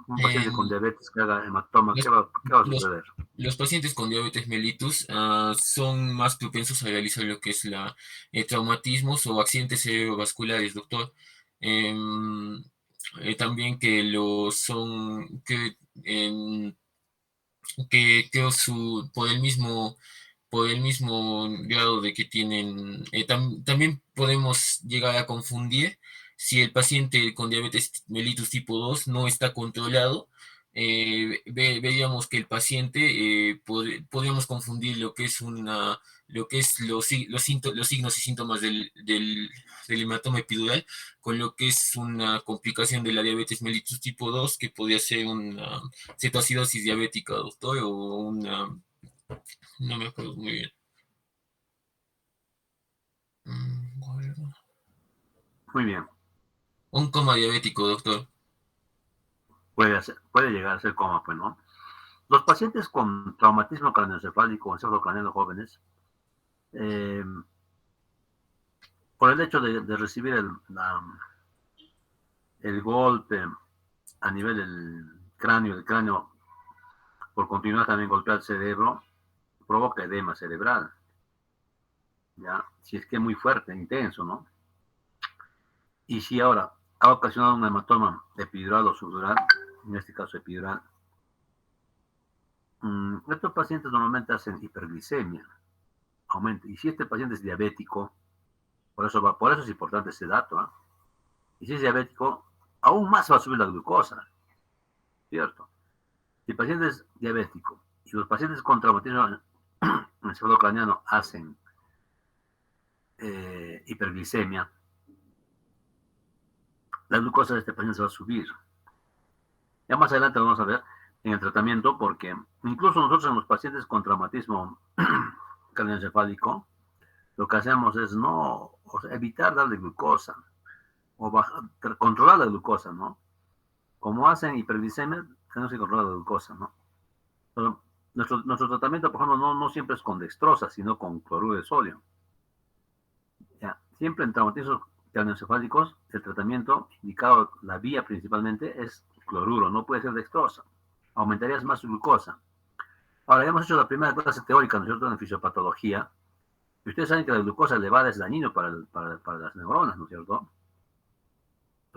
Un paciente con diabetes que haga hematoma, ¿qué va a suceder? Los pacientes con diabetes mellitus son más propensos a realizar lo que es traumatismos o accidentes cerebrovasculares, doctor. También que lo son, que creo por el mismo grado de que tienen, también podemos llegar a confundir si el paciente con diabetes mellitus tipo 2 no está controlado. Veríamos que el paciente podríamos confundir lo que es los signos y síntomas del hematoma epidural con lo que es una complicación de la diabetes mellitus tipo 2 que podría ser una cetoacidosis diabética, doctor, o no me acuerdo muy bien. Muy bien. Un coma diabético, doctor. Puede llegar a ser coma, pues, ¿no? Los pacientes con traumatismo craneoencefálico o encefalocraniano jóvenes, por el hecho de recibir el golpe a nivel del cráneo, el cráneo por continuar también golpear el cerebro, provoca edema cerebral. ¿Ya? Si es que es muy fuerte, intenso, ¿no? Y si ahora ha ocasionado un hematoma epidural o subdural, en este caso epidural, estos pacientes normalmente hacen hiperglicemia, aumenta. Y si este paciente es diabético, por eso es importante ese dato, ¿eh? Y si es diabético, aún más va a subir la glucosa, ¿cierto? Si el paciente es diabético y los pacientes con traumatismo encefalocraniano hacen hiperglicemia, la glucosa de este paciente se va a subir. Ya más adelante vamos a ver en el tratamiento, porque incluso nosotros en los pacientes con traumatismo craneoencefálico, lo que hacemos es evitar darle glucosa o controlar la glucosa, ¿no? Como hacen hiperglicemia, tenemos que controlar la glucosa, ¿no? Pero nuestro tratamiento, por ejemplo, no siempre es con dextrosa, sino con cloruro de sodio. Ya, siempre en traumatismos craneoencefálicos, el tratamiento indicado, la vía principalmente, es cloruro, no puede ser dextrosa. Aumentarías más su glucosa. Ahora, ya hemos hecho la primera clase teórica, ¿no es cierto?, en fisiopatología. Y ustedes saben que la glucosa elevada es dañino para las neuronas, ¿no es cierto?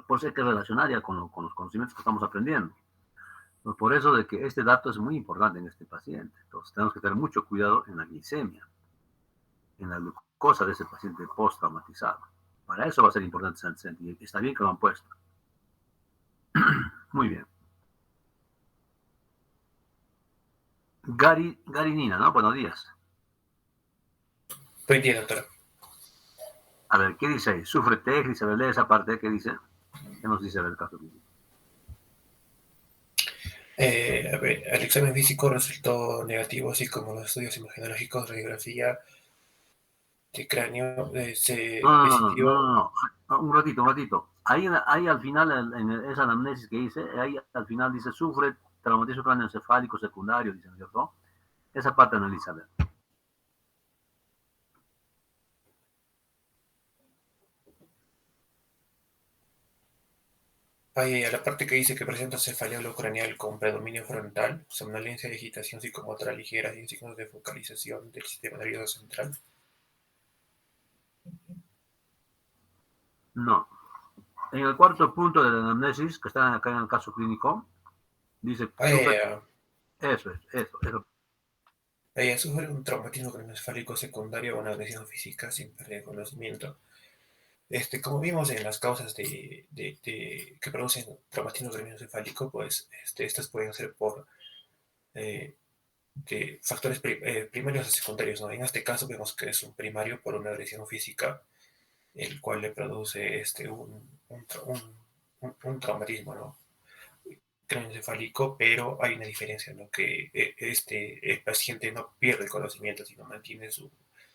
Por eso hay que relacionar ya con los conocimientos que estamos aprendiendo. Pues por eso de que este dato es muy importante en este paciente. Entonces tenemos que tener mucho cuidado en la glicemia, en la glucosa de ese paciente post-traumatizado. Para eso va a ser importante ese antecedente. Y está bien que lo han puesto. Muy bien. Gary Nina, ¿no? Buenos días. Buen día, doctora. A ver, ¿qué dice ahí? ¿Sufre TEG? Dice, lee esa parte, ¿qué dice? ¿Qué nos dice el caso clínico? A ver, el examen físico resultó negativo, así como los estudios imagenológicos, radiografía de cráneo, se decidió... No. Un ratito. Ahí al final, en esa anamnesis que hice, ahí al final dice, sufre traumatismo craneoencefálico secundario, dice, ¿no es cierto? Esa parte analiza, a ver. A la parte que dice que presenta cefalea craneal con predominio frontal, somnolencia y agitación psicomotora ligera sin signos de focalización del sistema nervioso central. No. En el cuarto punto de la anamnesis, que está acá en el caso clínico, dice... Eso. Ella sufre un traumatismo craneoencefálico secundario o una agresión física sin pérdida de conocimiento. Como vimos en las causas que producen traumatismo craneoencefálico, pues estas pueden ser por de factores primarios o secundarios, ¿no? En este caso vemos que es un primario por una agresión física, el cual le produce un traumatismo, ¿no? Craneoencefálico, pero hay una diferencia, ¿no? Que el paciente no pierde el conocimiento, sino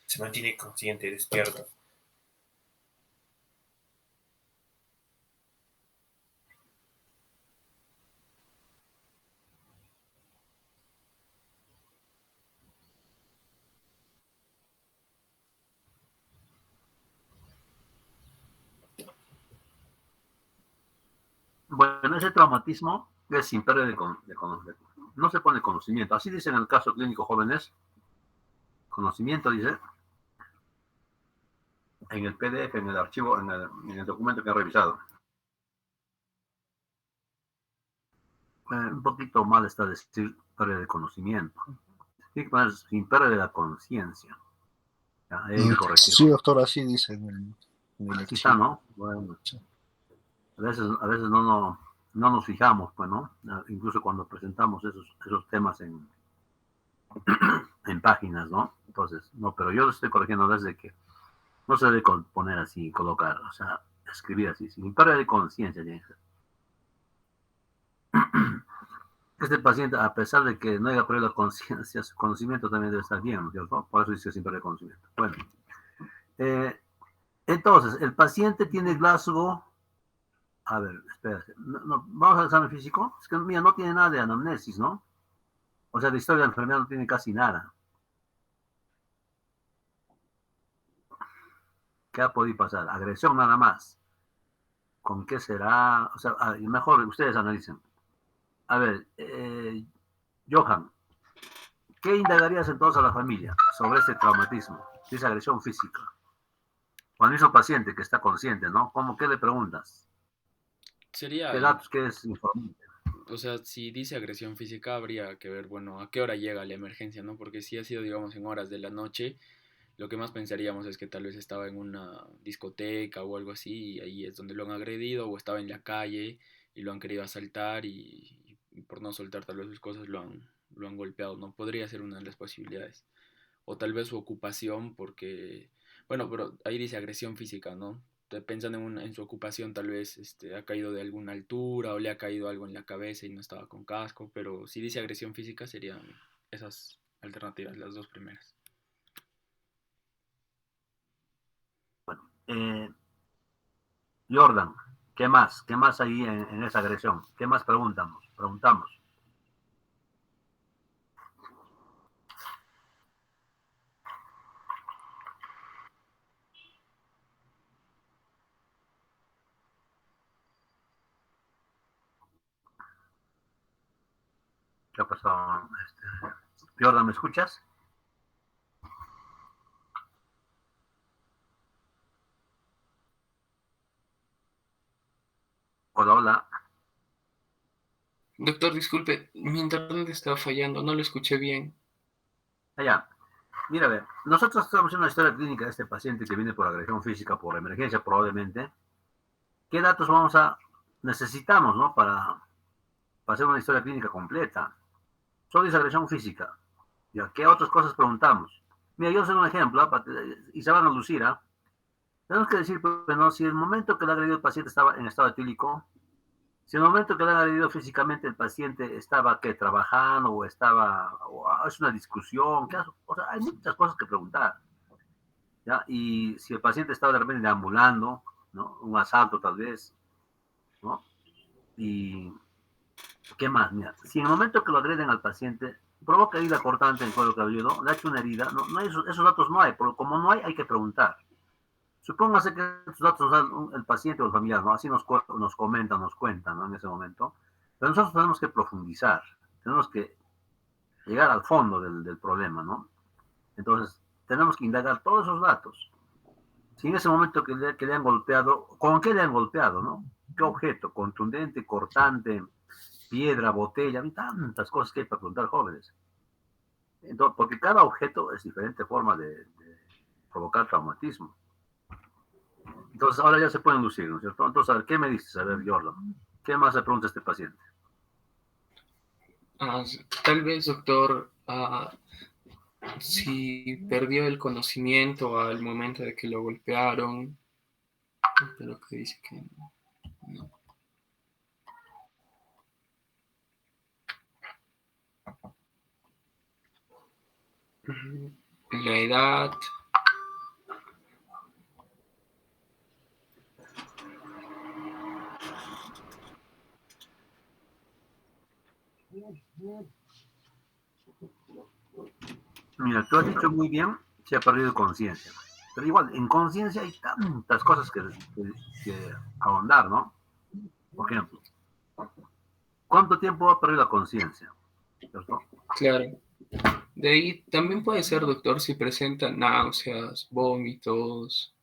se mantiene consciente, despierto. Bueno, ese traumatismo es sin pérdida de conocimiento. No se pone conocimiento. Así dice en el caso clínico, jóvenes. Conocimiento, dice. En el PDF, en el archivo, en el documento que he revisado. Un poquito mal está decir pérdida de conocimiento. Tiene que poner sin pérdida de la conciencia. Sí, doctor, así dice en el aquí está, ¿no? Bueno, a veces no nos fijamos, pues, ¿no? Incluso cuando presentamos esos temas en páginas, ¿no? Entonces, no, pero yo lo estoy corrigiendo desde que no se debe poner así, colocar, o sea, escribir así, sin pérdida de conciencia, Jennifer. Este paciente, a pesar de que no haya perdido la conciencia, su conocimiento también debe estar bien, ¿no es cierto? Por eso dice sin pérdida de conocimiento. Bueno, entonces, el paciente tiene Glasgow. A ver, espérate. No, vamos al examen físico. Es que, mira, no tiene nada de anamnesis, ¿no? O sea, de historia de la enfermedad no tiene casi nada. ¿Qué ha podido pasar? Agresión nada más. ¿Con qué será? O sea, mejor ustedes analicen. A ver, Johan, ¿qué indagarías entonces a la familia sobre este traumatismo? Si es agresión física. Cuando es un paciente que está consciente, ¿no? ¿Qué le preguntas? Sería... ¿Qué datos quieres informar? O sea, si dice agresión física, habría que ver, bueno, a qué hora llega la emergencia, ¿no? Porque si ha sido, digamos, en horas de la noche, lo que más pensaríamos es que tal vez estaba en una discoteca o algo así, y ahí es donde lo han agredido, o estaba en la calle y lo han querido asaltar y por no soltar tal vez sus cosas lo han golpeado, ¿no? Podría ser una de las posibilidades. O tal vez su ocupación, porque, bueno, pero ahí dice agresión física, ¿no? Pensando en su ocupación, tal vez ha caído de alguna altura o le ha caído algo en la cabeza y no estaba con casco, pero si dice agresión física serían esas alternativas, las dos primeras. Bueno, Jordan, ¿qué más? ¿Qué más hay en esa agresión? ¿Qué más preguntamos? ¿Qué ha pasado? Jordan, ¿me escuchas? Hola. Doctor, disculpe, mi internet está fallando, no lo escuché bien. Allá. Mira, a ver, nosotros estamos haciendo una historia clínica de este paciente que viene por agresión física, por emergencia probablemente. ¿Qué datos necesitamos, ¿no? Para hacer una historia clínica completa? Solo dice agresión física. ¿Ya? ¿Qué otras cosas preguntamos? Mira, yo soy un ejemplo, y se van a lucir, ¿ah? Tenemos que decir, pues, ¿no? Si el momento que le ha agredido el paciente estaba en estado etílico, si en el momento que le han agredido físicamente el paciente estaba, trabajando o es una discusión, o sea, hay muchas cosas que preguntar, ¿ya? Y si el paciente estaba de repente deambulando, ¿no? Un asalto tal vez, ¿no? Y, ¿qué más? Mira, si en el momento que lo agreden al paciente provoca herida cortante en el cuero cabelludo, le ha hecho una herida, no hay esos datos no hay, pero como no hay que preguntar. Supóngase que estos datos nos dan el paciente o el familiar, ¿no? Así nos comenta, nos cuenta, ¿no? En ese momento. Pero nosotros tenemos que profundizar, tenemos que llegar al fondo del problema, ¿no? Entonces, tenemos que indagar todos esos datos. Si en ese momento que le han golpeado, ¿con qué le han golpeado, no? ¿Qué objeto? Contundente, cortante, piedra, botella, hay tantas cosas que hay para preguntar, jóvenes. Entonces, porque cada objeto es diferente forma de provocar traumatismo. Entonces, ahora ya se pueden lucir, ¿no es cierto? Entonces, a ver, ¿qué me dices? A ver, Jordan, ¿qué más le pregunta a este paciente? Tal vez, doctor, si perdió el conocimiento al momento de que lo golpearon, pero que dice que no. La edad. Mira, tú has dicho muy bien, se ha perdido conciencia. Pero igual, en conciencia hay tantas cosas que ahondar, ¿no? Por ejemplo, ¿cuánto tiempo ha perdido la conciencia? ¿Cierto? Claro. De ahí también puede ser, doctor, si presenta náuseas, vómitos.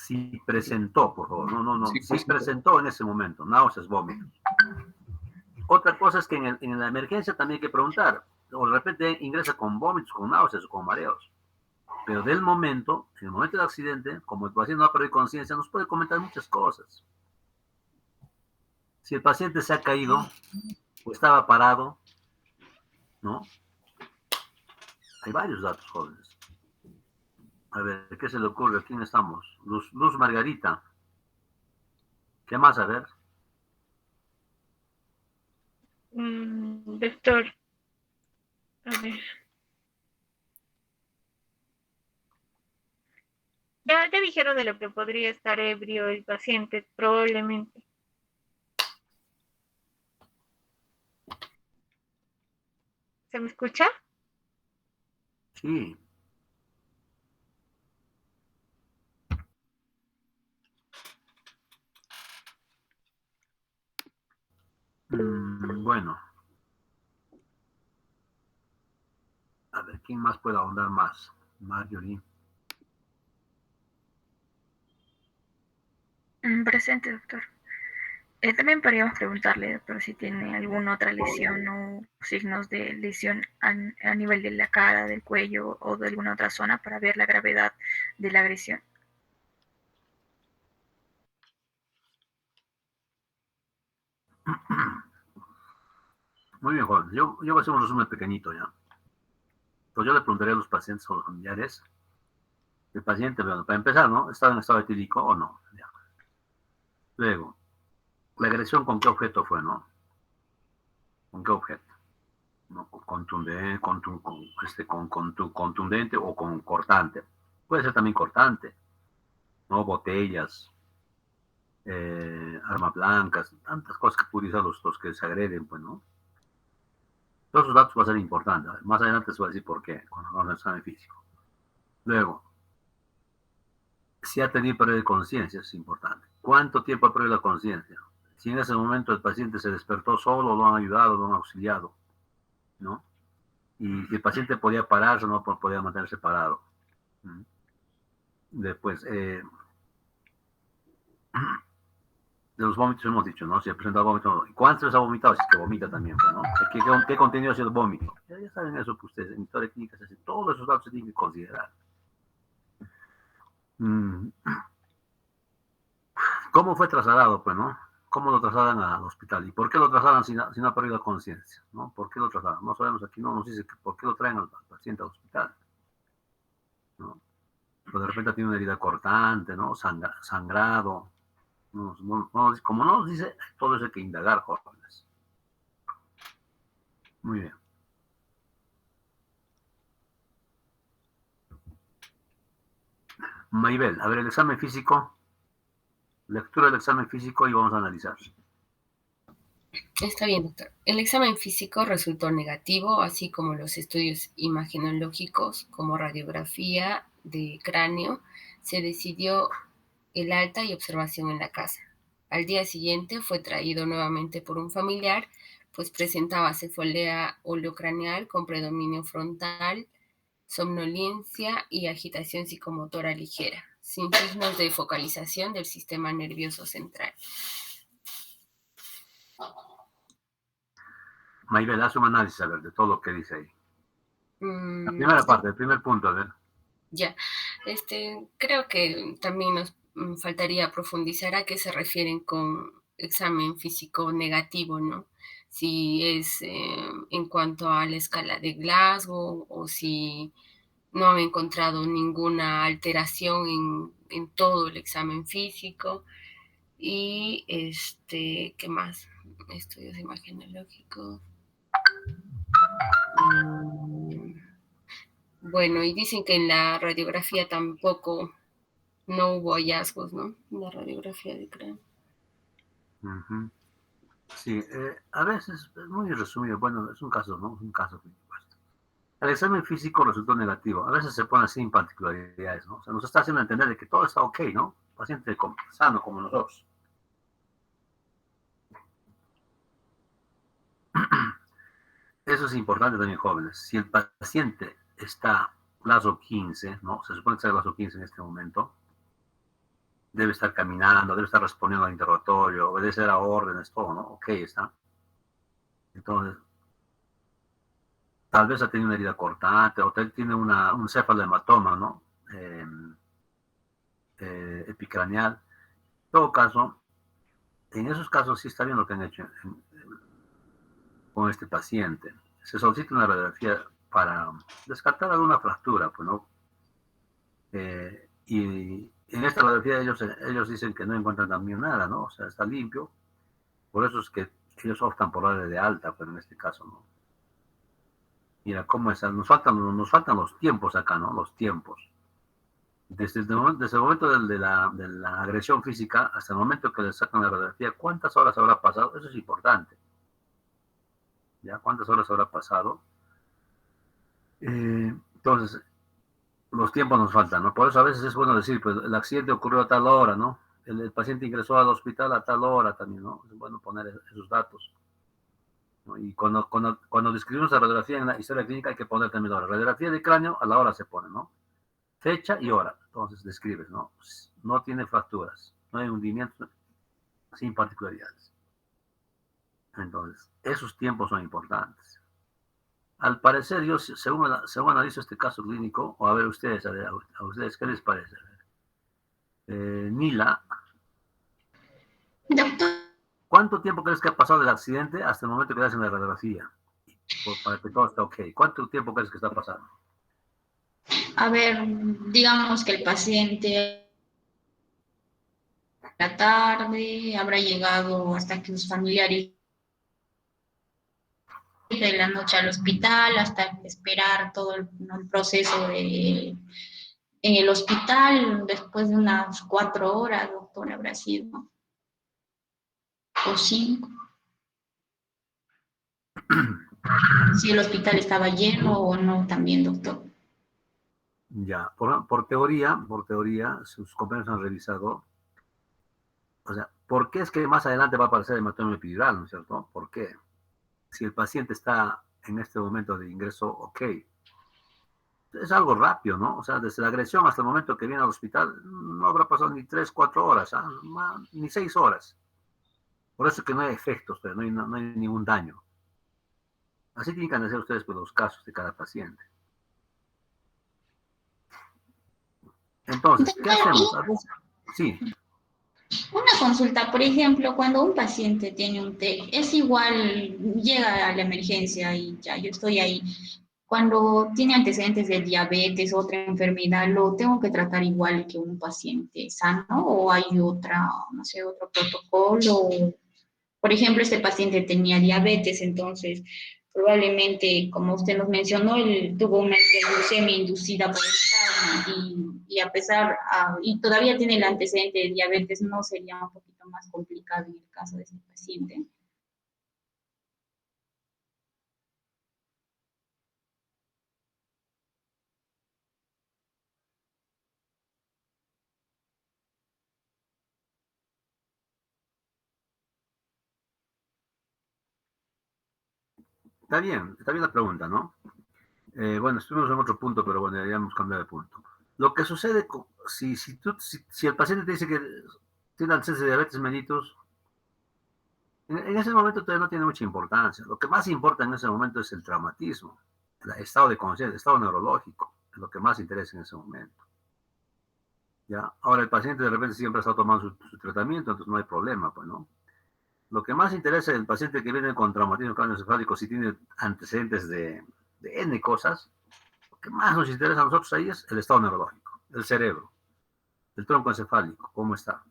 Si presentó, por favor. No. Sí, si presentó en ese momento, náuseas, vómitos. Otra cosa es que en la emergencia también hay que preguntar. O de repente ingresa con vómitos, con náuseas o con mareos. Pero en el momento del accidente, como el paciente no ha perdido conciencia, nos puede comentar muchas cosas. Si el paciente se ha caído o estaba parado, ¿no? Hay varios datos, jóvenes. A ver, ¿qué se le ocurre? ¿A quién estamos? Luz Margarita. ¿Qué más? A ver. Doctor. A ver. Ya dijeron de lo que podría estar ebrio el paciente, probablemente. ¿Se me escucha? Sí. Bueno. A ver, ¿quién más puede ahondar más? Marjorie. Presente, doctor. También podríamos preguntarle, doctor, si tiene alguna otra lesión o signos de lesión a nivel de la cara, del cuello o de alguna otra zona para ver la gravedad de la agresión. Muy bien, Juan. Yo voy a hacer un resumen pequeñito ya. Pues yo le preguntaré a los pacientes o los familiares. El paciente, bueno, para empezar, ¿no? ¿Estaba en estado etílico o no? Ya. Luego, la agresión con qué objeto fue, ¿no? ¿Con qué objeto? ¿No? Contundente, contundente o con cortante. Puede ser también cortante, ¿no? Botellas, armas blancas, tantas cosas que pueden usar los que se agreden, pues, ¿no? Todos esos datos van a ser importantes. Más adelante se va a decir por qué, cuando hagamos el examen físico. Luego, si ha tenido pérdida de conciencia, es importante. ¿Cuánto tiempo ha perdido la conciencia? Si en ese momento el paciente se despertó solo, lo han ayudado, lo han auxiliado, ¿no? Y si el paciente podía pararse, no podía mantenerse parado. Después, de los vómitos hemos dicho, ¿no? Si ha presentado vómito, ¿cuántas veces ha vomitado? Si es que vomita también, ¿no? ¿Qué contenido ha sido el vómito? Ya saben eso que ustedes, en historia clínica, todos esos datos se tienen que considerar. ¿Cómo fue trasladado, pues, no? ¿Cómo lo trasladan al hospital? ¿Y por qué lo trasladan si no ha perdido la conciencia? ¿No? ¿Por qué lo trasladan? No sabemos, aquí no nos dice por qué lo traen al paciente al hospital, ¿no? Pero de repente tiene una herida cortante, ¿no? Sangrado. Como no nos dice, todo eso hay que indagar, jóvenes. Muy bien. Maybel, a ver, el examen físico. Lectura del examen físico y vamos a analizar. Está bien, doctor. El examen físico resultó negativo, así como los estudios imagenológicos como radiografía de cráneo, Se decidió el alta y observación en la casa. Al día siguiente fue traído nuevamente por un familiar, pues presentaba cefalea oleocraneal con predominio frontal, somnolencia y agitación psicomotora ligera, sin signos de focalización del sistema nervioso central. Maybel, haz un análisis, a ver, de todo lo que dice ahí. La primera parte, el primer punto, a ver. Ya, creo que también nos faltaría profundizar a qué se refieren con examen físico negativo, ¿no? Si es en cuanto a la escala de Glasgow o si no han encontrado ninguna alteración en todo el examen físico. Y ¿qué más? Estudios imagenológicos. Bueno, y dicen que en la radiografía tampoco no hubo hallazgos, ¿no? En la radiografía de cráneo. Uh-huh. Sí, a veces es muy resumido. Bueno, es un caso, ¿no? Es un caso clínico. El examen físico resultó negativo. A veces se pone sin particularidades, ¿no? O sea, nos está haciendo entender de que todo está ok, ¿no? Paciente sano como nosotros. Eso es importante también, jóvenes. Si el paciente está clase 15, ¿no? Se supone que está clase 15 en este momento. Debe estar caminando, debe estar respondiendo al interrogatorio, obedecer a órdenes, todo, ¿no? Ok, está. Entonces, tal vez ha tenido una herida cortante o tiene un cefalohematoma, ¿no? Epicraneal. En todo caso, en esos casos sí está bien lo que han hecho con este paciente. Se solicita una radiografía para descartar alguna fractura, pues, ¿no? Y en esta radiografía ellos dicen que no encuentran también nada, ¿no? O sea, está limpio. Por eso es que ellos optan por darle de alta, pero en este caso, ¿no? Mira, cómo es, nos faltan los tiempos acá, ¿no? Los tiempos. Desde el momento de la agresión física hasta el momento que le sacan la radiografía, ¿cuántas horas habrá pasado? Eso es importante. ¿Ya? ¿Cuántas horas habrá pasado? Entonces, los tiempos nos faltan, ¿no? Por eso a veces es bueno decir, pues el accidente ocurrió a tal hora, ¿no? El paciente ingresó al hospital a tal hora también, ¿no? Es bueno poner esos datos, ¿no? Y cuando describimos la radiografía en la historia clínica hay que poner también la hora. Radiografía de cráneo a la hora se pone, ¿no? Fecha y hora. Entonces describes, ¿no? No tiene fracturas, no hay hundimientos, sin particularidades. Entonces, esos tiempos son importantes. Al parecer, yo, según analizo este caso clínico, o a ver ustedes, a ustedes, ¿qué les parece? Nila, Doctor, ¿cuánto tiempo crees que ha pasado del accidente hasta el momento que le hacen la radiografía? Para que todo esté ok. ¿Cuánto tiempo crees que está pasando? a ver, digamos que el paciente la tarde habrá llegado hasta que sus familiares de la noche al hospital, hasta esperar todo el proceso en el hospital, después de unas 4 horas, doctor, habrá sido, o 5. Si el hospital estaba lleno o no, también, doctor. Ya, por teoría, sus compañeros han revisado, o sea, ¿por qué es que más adelante va a aparecer hematoma epidural, ¿no es cierto? ¿Por qué? Si el paciente está en este momento de ingreso, ok. Es algo rápido, ¿no? O sea, desde la agresión hasta el momento que viene al hospital, no habrá pasado ni 3, 4 horas, ¿ah? Ni 6 horas. Por eso es que no hay efectos, pero no hay ningún daño. Así tienen que hacer ustedes por los casos de cada paciente. Entonces, ¿qué hacemos? A veces, sí. Una consulta, por ejemplo, cuando un paciente tiene un TEC, es igual, llega a la emergencia y ya yo estoy ahí. Cuando tiene antecedentes de diabetes o otra enfermedad, ¿lo tengo que tratar igual que un paciente sano o hay otra, no sé, otro protocolo? Por ejemplo, este paciente tenía diabetes, entonces probablemente, como usted nos mencionó, él tuvo una hiperglucemia inducida por el sarna y a pesar, y todavía tiene el antecedente de diabetes, ¿no sería un poquito más complicado en el caso de este paciente? Está bien la pregunta, ¿no? Bueno, estuvimos en otro punto, pero bueno, ya hemos cambiado de punto. Lo que sucede, si el paciente te dice que tiene antecedentes de diabetes mellitus, en ese momento todavía no tiene mucha importancia. Lo que más importa en ese momento es el traumatismo, el estado de conciencia, el estado neurológico, es lo que más interesa en ese momento. ¿Ya? Ahora el paciente de repente siempre está tomando su tratamiento, entonces no hay problema, pues, ¿no? Lo que más interesa es el paciente que viene con traumatismo craneoencefálico, si tiene antecedentes de N cosas, lo que más nos interesa a nosotros ahí es el estado neurológico, el cerebro, el tronco encefálico, cómo está.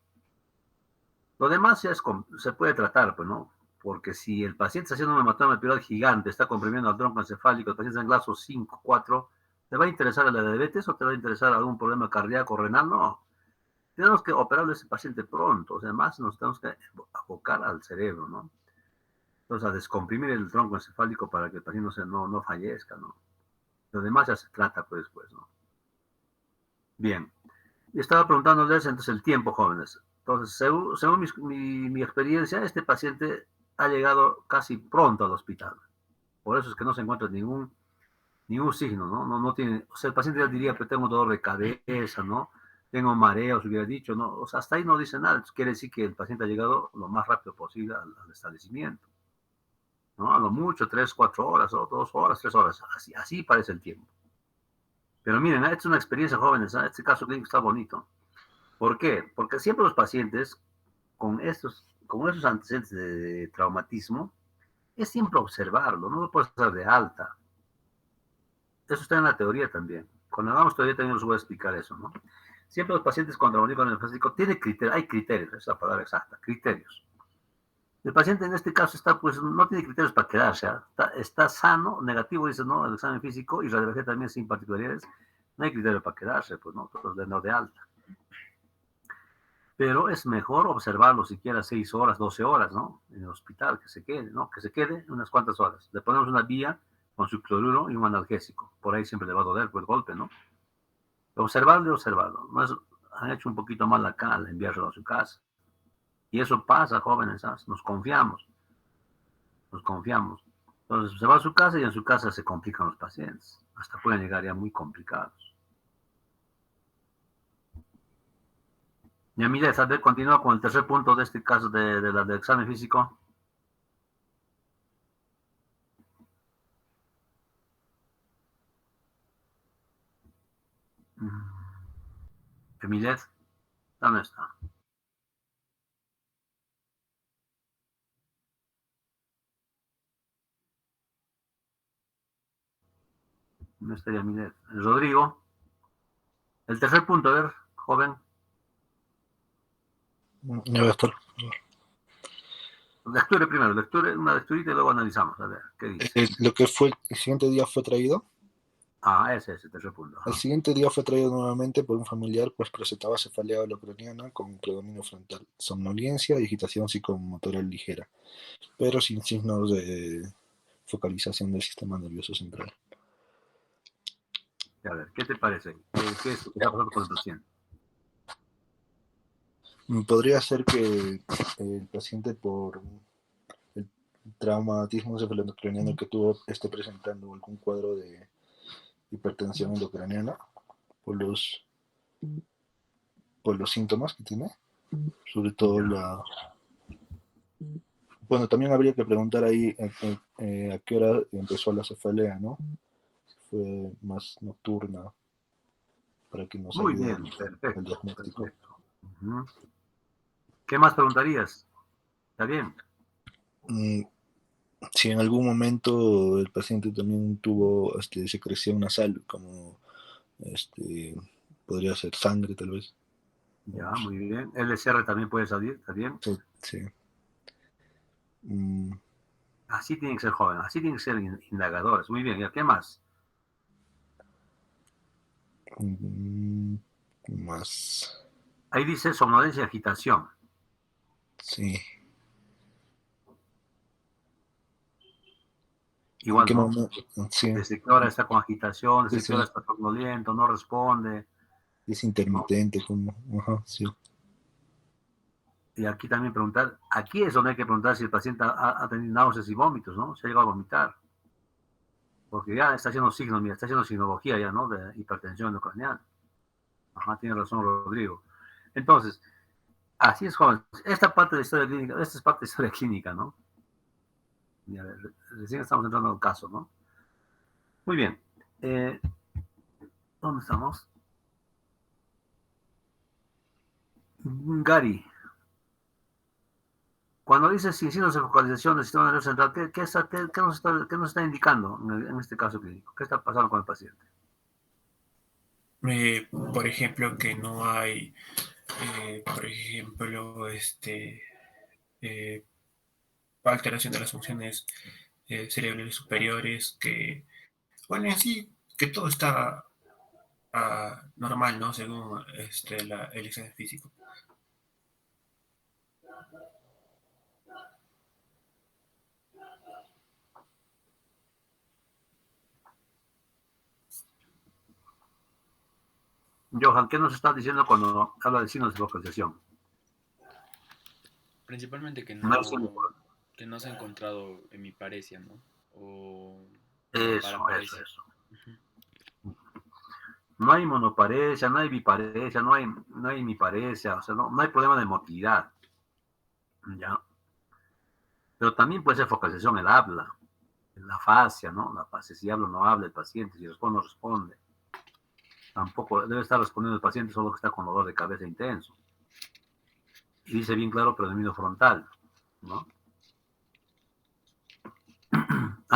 Lo demás ya se puede tratar, pues, ¿no? Porque si el paciente está haciendo un hematoma epidural gigante, está comprimiendo el tronco encefálico, el paciente está en GLASO 5, 4, ¿te va a interesar la diabetes o te va a interesar algún problema cardíaco, renal? No. Tenemos que operarle a ese paciente pronto, o sea, más nos tenemos que abocar al cerebro, ¿no? Entonces, a descomprimir el tronco encefálico para que el paciente no fallezca, ¿no? Lo demás ya se trata, pues, después, ¿no? Bien. Y estaba preguntándoles entonces el tiempo, jóvenes. Entonces, según mi experiencia, este paciente ha llegado casi pronto al hospital. Por eso es que no se encuentra ningún signo, ¿no? No tiene, o sea, el paciente ya diría, pero tengo dolor de cabeza, ¿no? Tengo mareos, hubiera dicho, ¿no? O sea, hasta ahí no dice nada. Entonces, quiere decir que el paciente ha llegado lo más rápido posible al establecimiento, ¿no? A lo mucho, 3, 4 horas, o 2 horas, 3 horas. Así parece el tiempo. Pero miren, esta es una experiencia, jóvenes, ¿eh? Este caso clínico está bonito. ¿Por qué? Porque siempre los pacientes con esos antecedentes de traumatismo, es siempre observarlo, no lo puedes dar de alta. Eso está en la teoría también. Cuando hagamos teoría también os voy a explicar eso, ¿no? Siempre los pacientes con traumatismo craneoencefálico tienen criterios, hay criterios, esa es la palabra exacta, criterios. El paciente en este caso no tiene criterios para quedarse, ¿eh? Está sano, negativo, dice, ¿no? El examen físico y radiología también sin particularidades, no hay criterio para quedarse, pues, ¿no? Todos de alta. Pero es mejor observarlo siquiera 6 horas, 12 horas, ¿no? En el hospital, que se quede, ¿no? Que se quede unas cuantas horas. Le ponemos una vía con su cloruro y un analgésico. Por ahí siempre le va a doler por el golpe, ¿no? Observarlo. No han hecho un poquito mal acá al enviarlo a su casa. Y eso pasa, jóvenes, ¿sabes? Nos confiamos. Entonces se va a su casa y en su casa se complican los pacientes. Hasta pueden llegar ya muy complicados. Yamilet, a ver, continúa con el tercer punto de este caso del examen físico. Yamilet, ¿dónde está? No está Yamilet. Rodrigo, el tercer punto, a ver, joven. Ya va a estar. Lecture primero, una lecturita y luego analizamos, a ver, ¿qué dice? Lo que fue, el siguiente día fue traído. Ese es el tercer punto. El siguiente día fue traído nuevamente por un familiar, pues presentaba cefalea holocraniana con predominio frontal, somnolencia y agitación psicomotora ligera, pero sin signos de focalización del sistema nervioso central. A ver, ¿qué te parece? ¿Qué es lo que está pasando con el paciente? Podría ser que el paciente, por el traumatismo cefalocraniano que tuvo, esté presentando algún cuadro de hipertensión endocraniana por los síntomas que tiene, sobre todo Bueno, también habría que preguntar ahí a qué hora empezó la cefalea, ¿no? Si fue más nocturna, para que nos Muy ayude bien, perfecto. el diagnóstico. ¿Qué más preguntarías? ¿Está bien? Si en algún momento el paciente también tuvo secreción nasal, como podría ser sangre tal vez. Ya, muy bien. LSR también puede salir, ¿está bien? Sí. Así tienen que ser jóvenes, así tienen que ser indagadores. Muy bien, ¿y qué más? Más. Ahí dice somnolencia y agitación. Sí. Igual, ¿no? Sí. Desde que ahora está con agitación, desde que ahora está somnoliento, no responde. Es intermitente, ¿no? Como. Ajá, sí. Y aquí también preguntar, aquí es donde hay que preguntar si el paciente ha tenido náuseas y vómitos, ¿no? Se ha llegado a vomitar. Porque ya está haciendo signos, mira, está haciendo signología ya, ¿no? De hipertensión endocranial. Ajá, tiene razón Rodrigo. Entonces, así es, joven. Esta parte de historia clínica, esta es parte de historia clínica, ¿no? Ya, recién estamos entrando en un caso, ¿no? Muy bien. ¿Dónde estamos? Gary. Cuando dice sin signos de focalización del sistema nervioso central, ¿qué nos está indicando en este caso clínico? ¿Qué está pasando con el paciente? Por ejemplo, que no hay, por ejemplo, alteración de las funciones cerebrales superiores, que, bueno, en sí, que todo está normal, ¿no? Según el examen físico. Johan, ¿qué nos está diciendo cuando habla de signos de focalización? Principalmente que no se ha encontrado hemiparesia, ¿no? O Eso. paraparesia. Uh-huh. No hay monoparesia, no hay biparesia, no hay hemiparesia, o sea, no hay problema de motilidad. ¿Ya? Pero también puede ser focalización el habla, la fascia, ¿no? La fascia, si habla o no habla el paciente, si responde o no responde. Tampoco debe estar respondiendo el paciente, solo que está con dolor de cabeza intenso. Y dice bien claro, predominio frontal, ¿no?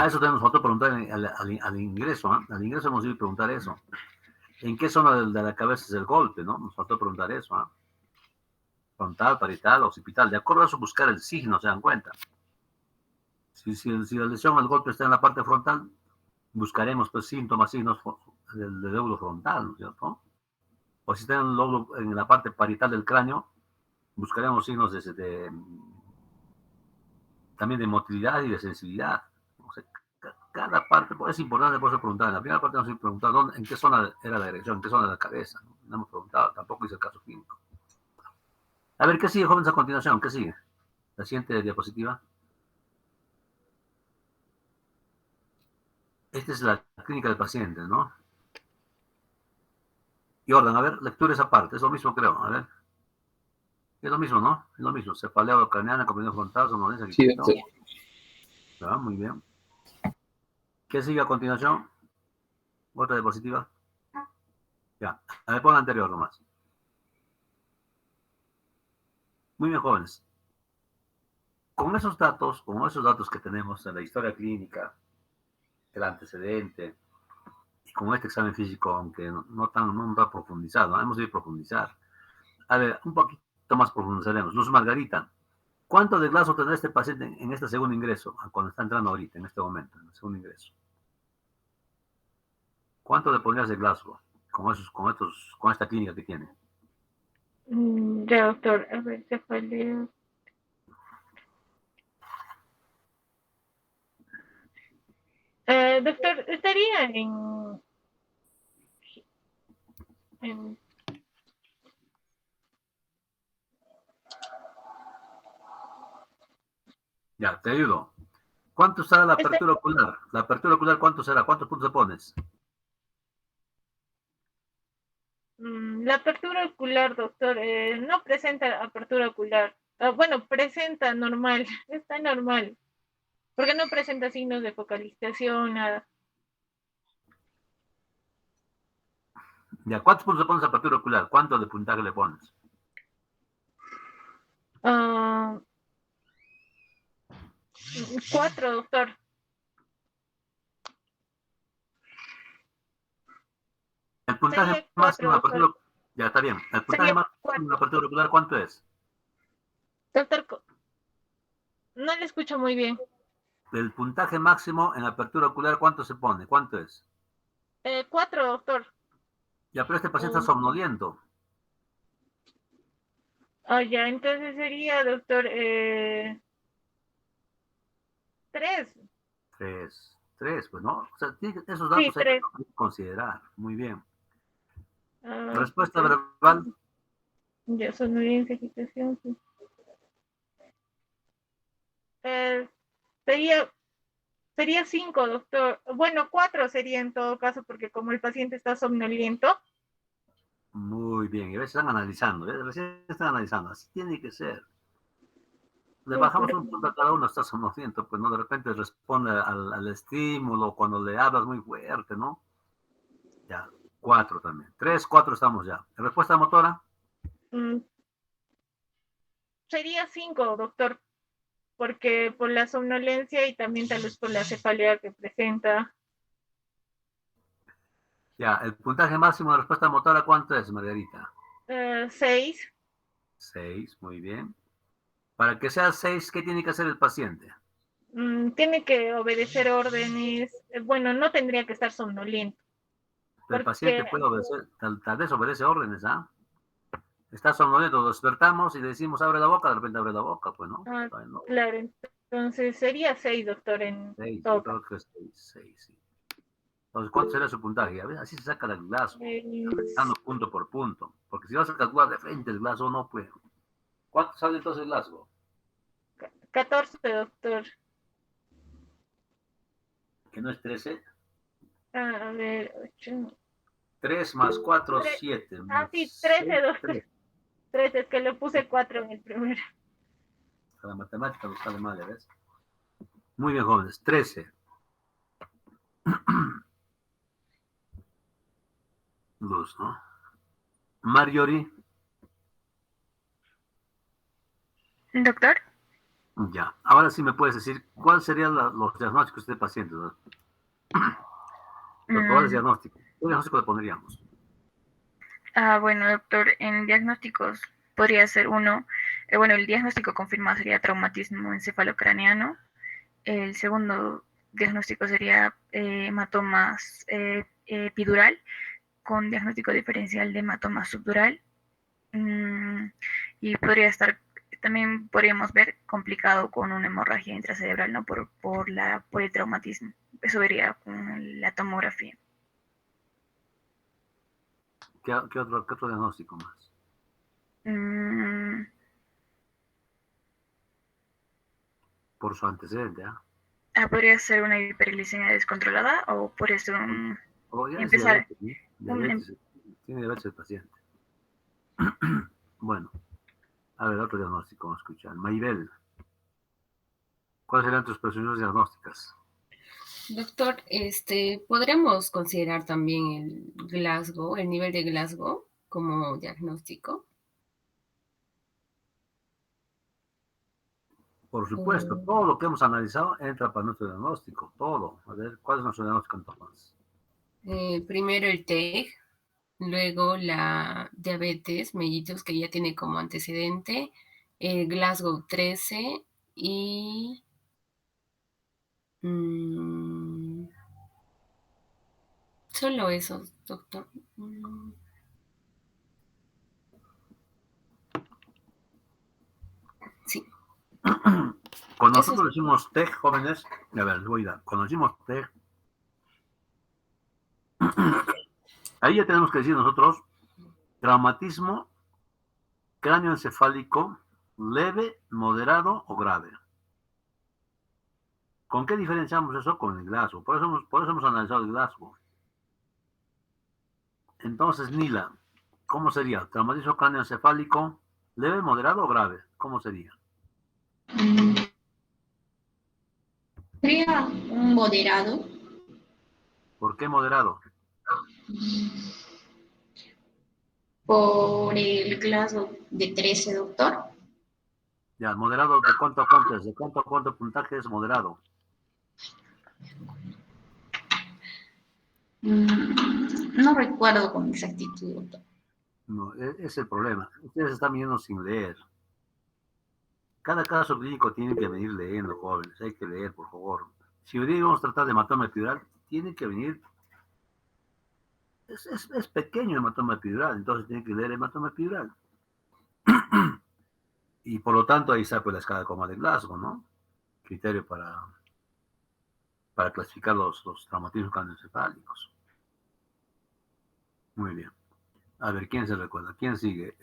Eso tenemos faltó preguntar al ingreso, ¿eh? Al ingreso hemos ido a preguntar eso. ¿En qué zona de la cabeza es el golpe, no? Nos faltó preguntar eso, ¿eh? Frontal, parietal, occipital. De acuerdo a eso, buscar el signo, ¿se dan cuenta? Si la lesión, el golpe está en la parte frontal, buscaremos pues síntomas, signos del lóbulo frontal, ¿no es cierto? O si está en la parte parietal del cráneo, buscaremos signos también de motilidad y de sensibilidad. O sea, cada parte, es importante por eso preguntar. En la primera parte nos hemos preguntado en qué zona era la erección, en qué zona de la cabeza. No hemos preguntado, tampoco hice el caso clínico. A ver, ¿qué sigue, jóvenes, a continuación? ¿Qué sigue? La siguiente diapositiva. Esta es la clínica del paciente, ¿no? Y orden, a ver, lectura esa parte, es lo mismo creo, a ver. Es lo mismo, ¿no? Es lo mismo, cefalea craneana, compresión frontal, somnolencia. Sí, doctor. ¿No? Muy bien. ¿Qué sigue a continuación? Otra diapositiva. Ya, a ver, pon la anterior nomás. Muy bien, jóvenes. Con esos datos que tenemos en la historia clínica, el antecedente, y con este examen físico, aunque no tan profundizado, ¿no? Hemos de profundizar. A ver, un poquito más profundizaremos. Luz Margarita, ¿cuánto de glaso tendrá este paciente en este segundo ingreso? Cuando está entrando ahorita, en este momento, en el segundo ingreso. ¿Cuánto le pondrías de glaso con esta clínica que tiene? Ya, doctor. A ver, cefalea. Doctor, estaría en Ya, te ayudo. ¿Cuánto será la apertura ocular? La apertura ocular, ¿cuánto será? ¿Cuántos puntos le pones? la apertura ocular, doctor, no presenta apertura ocular. Bueno, presenta normal, está normal. Porque no presenta signos de focalización, nada. Ya, ¿cuántos puntos le pones a apertura ocular? ¿Cuánto de puntaje le pones? 4, doctor. El puntaje máximo de apertura... Ya, está bien. El puntaje máximo de apertura ocular, ¿cuánto es? Doctor, no le escucho muy bien. El puntaje máximo en apertura ocular, ¿cuánto se pone? ¿Cuánto es? 4, doctor. Ya, pero este paciente está somnoliento. Ya, entonces sería, doctor, 3. 3, pues, ¿no? O sea, esos datos Sí, hay que considerar. Muy bien. Respuesta pues, verbal. Ya, somnolencia, agitación, sí. Sería Sería 5, doctor. Bueno, 4 sería en todo caso, porque como el paciente está somnoliento. Muy bien, y a veces están analizando, ¿ves? Recién están analizando, así tiene que ser. Le bajamos un punto a cada uno, está somnoliento, pues no, de repente responde al estímulo cuando le hablas muy fuerte, ¿no? Ya, 4 también. 3, 4 estamos ya. ¿Respuesta motora? Sería 5, doctor, porque por la somnolencia y también tal vez por la cefalea que presenta. Ya, el puntaje máximo de respuesta motora, ¿cuánto es, Margarita? 6. 6, muy bien. Para que sea 6, ¿qué tiene que hacer el paciente? Tiene que obedecer órdenes. Bueno, no tendría que estar somnoliento. El paciente puede obedecer, tal vez obedece órdenes, ¿ah? Está somnoliento, lo despertamos y le decimos abre la boca, de repente abre la boca, pues, ¿no? Bueno. Claro, entonces sería 6, doctor, en 6, todo yo creo que es 6, sí. Entonces, ¿cuánto será su puntaje? A ver, así se saca el glaso, analizando punto por punto. Porque si vas a calcular de frente el glaso, no puede. ¿Cuánto sale entonces el glaso? 14, doctor. ¿Que no es 13? A ver, 8. 3 más 4, 7. Sí, 13, doctor. 13, es que le puse 4 en el primero. La matemática nos sale mal, ¿ves? Muy bien, jóvenes. 13. Luz, ¿no? Marjorie. ¿Doctor? Ya. Ahora sí me puedes decir cuáles serían los diagnósticos de este paciente, ¿no? Los probales diagnósticos. ¿Qué diagnóstico le pondríamos? Bueno, doctor, en diagnósticos podría ser uno, bueno, el diagnóstico confirmado sería traumatismo encefalocraneano. El segundo diagnóstico sería hematomas epidural con diagnóstico diferencial de hematoma subdural. Y podría estar, también podríamos ver complicado con una hemorragia intracerebral, ¿no? Por el traumatismo. Eso vería con la tomografía. ¿Qué otro diagnóstico más? Por su antecedente, ¿ah? ¿Podría ser una hiperglicemia descontrolada o podría ser empezar? Diabetes, tiene diabetes el paciente. Bueno, a ver, otro diagnóstico, vamos a escuchar. Maybel, ¿cuáles serían tus presunciones diagnósticas? Doctor, ¿podríamos considerar también el Glasgow, el nivel de Glasgow como diagnóstico? Por supuesto, todo lo que hemos analizado entra para nuestro diagnóstico, todo. A ver, ¿cuál es nuestro diagnóstico entonces? Primero el TEG, luego la diabetes mellitus, que ya tiene como antecedente, el Glasgow 13 y... solo eso, doctor. Sí. Cuando nosotros decimos TEG, jóvenes, a ver, les voy a dar. Cuando decimos TEG, ahí ya tenemos que decir nosotros traumatismo cráneoencefálico leve, moderado o grave. ¿Con qué diferenciamos eso? Con el Glasgow. Por eso hemos analizado el Glasgow. Entonces, Nila, ¿cómo sería? ¿Traumatismo cráneoencefálico leve, moderado o grave? ¿Cómo sería? Sería un moderado. ¿Por qué moderado? Por el Glasgow de 13, doctor. Ya, moderado, ¿de cuánto a cuánto es? ¿De cuánto a cuánto puntaje es moderado? No recuerdo con exactitud, doctor. No, es el problema. Ustedes están viendo sin leer. Cada caso clínico tiene que venir leyendo, jóvenes. Hay que leer, por favor. Si hoy día vamos a tratar de hematoma epidural, tiene que venir. Es pequeño el hematoma epidural, entonces tiene que leer hematoma epidural. Y por lo tanto, ahí está pues la escala de coma de Glasgow, ¿no? Criterio para clasificar los traumatismos craneoencefálicos. Muy bien. A ver, ¿quién se recuerda? ¿Quién sigue?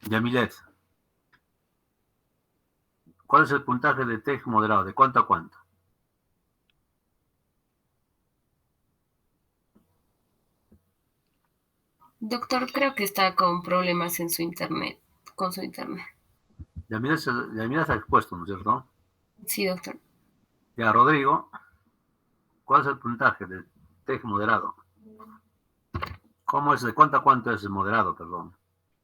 Yamilet. ¿Cuál es el puntaje de TEG moderado? ¿De cuánto a cuánto? Doctor, creo que está con problemas en su internet, con su internet. Yamila se ha expuesto, ¿no es cierto? Sí, doctor. Ya, Rodrigo, ¿cuál es el puntaje de TEG moderado? ¿Cómo es? ¿De cuánto a cuánto es el moderado, perdón?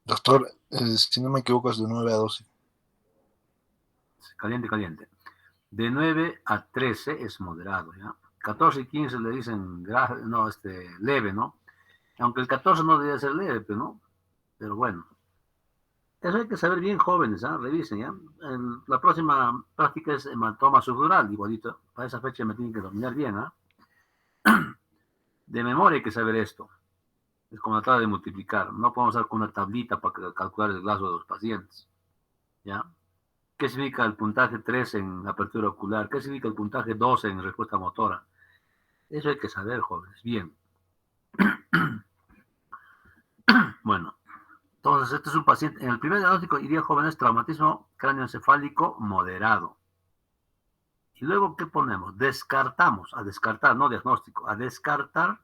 Doctor, si no me equivoco es de 9 a 12. Caliente, caliente. De 9 a 13 es moderado, ¿ya? 14 y 15 le dicen leve, ¿no? Aunque el 14 no debería ser leve, pero no. Pero bueno. Eso hay que saber bien, jóvenes, ¿ah? Revisen, ¿ya? La próxima práctica es hematoma subdural, igualito. Para esa fecha me tienen que dominar bien, ¿ah? De memoria hay que saber esto. Es como la tabla de multiplicar. No podemos usar con una tablita para calcular el gasto de los pacientes, ¿ya? ¿Qué significa el puntaje 3 en apertura ocular? ¿Qué significa el puntaje 2 en respuesta motora? Eso hay que saber, jóvenes. Bien. Bueno, entonces este es un paciente. En el primer diagnóstico iría, jóvenes, traumatismo cráneoencefálico moderado. Y luego, ¿qué ponemos? Descartamos, a descartar, no diagnóstico, a descartar,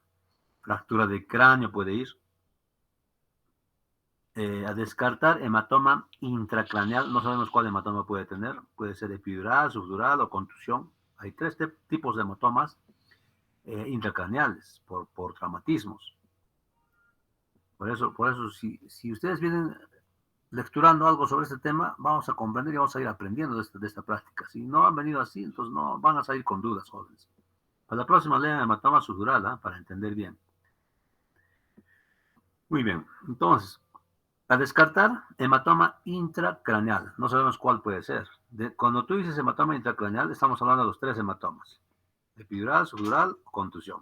fractura de cráneo puede ir. A descartar hematoma intracraneal, no sabemos cuál hematoma puede tener, puede ser epidural, subdural o contusión. Hay tres tipos de hematomas intracraneales por traumatismos. Por eso si ustedes vienen lecturando algo sobre este tema, vamos a comprender y vamos a ir aprendiendo de esta práctica. Si no han venido así, entonces no van a salir con dudas, jóvenes. Para la próxima lean hematoma subdural, ¿eh? Para entender bien. Muy bien, entonces, a descartar, hematoma intracraneal. No sabemos cuál puede ser. Cuando tú dices hematoma intracraneal, estamos hablando de los tres hematomas. Epidural, subdural o contusión.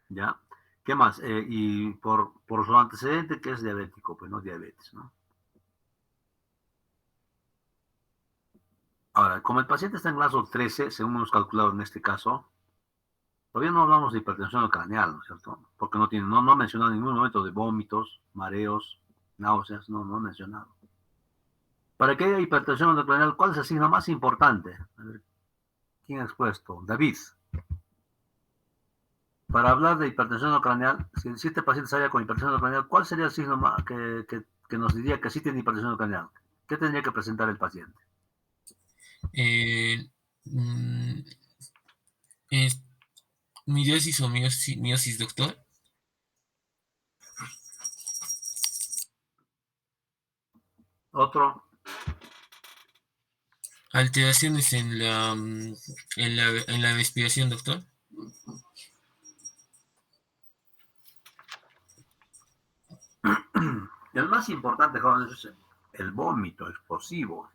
¿Ya? ¿Qué más? Y por su antecedente, que es diabético, pues no diabetes, ¿no? Ahora, como el paciente está en grado 13, según hemos calculado en este caso, todavía no hablamos de hipertensión craneal, ¿no es cierto? Porque no ha mencionado en ningún momento de vómitos, mareos, náuseas, no ha mencionado. Para que haya hipertensión craneal, ¿cuál es el signo más importante? A ver, ¿quién ha expuesto? David. Para hablar de hipertensión craneal, si este paciente salía con hipertensión craneal, ¿cuál sería el signo que nos diría que sí tiene hipertensión craneal? ¿Qué tendría que presentar el paciente? Miosis o miosis, doctor. Otro. Alteraciones en la respiración, doctor. El más importante, jóvenes, es el vómito explosivo.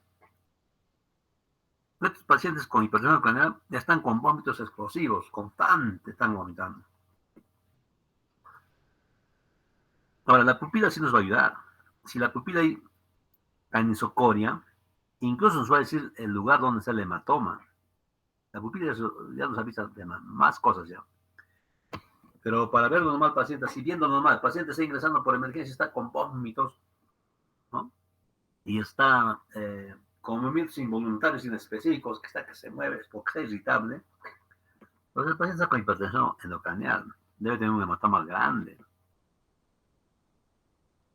Estos pacientes con hipertensión craneal ya están con vómitos explosivos, constantes, están vomitando. Ahora, la pupila sí nos va a ayudar. Si la pupila hay anisocoria, incluso nos va a decir el lugar donde está el hematoma. La pupila ya nos avisa de más cosas ya. Pero para verlo normal, paciente, así viendo normal, el paciente está ingresando por emergencia, está con vómitos, ¿no? Y está con movimientos involuntarios inespecíficos, que se mueve porque está irritable. Entonces el paciente está con hipertensión endocraneal. Debe tener un hematoma grande.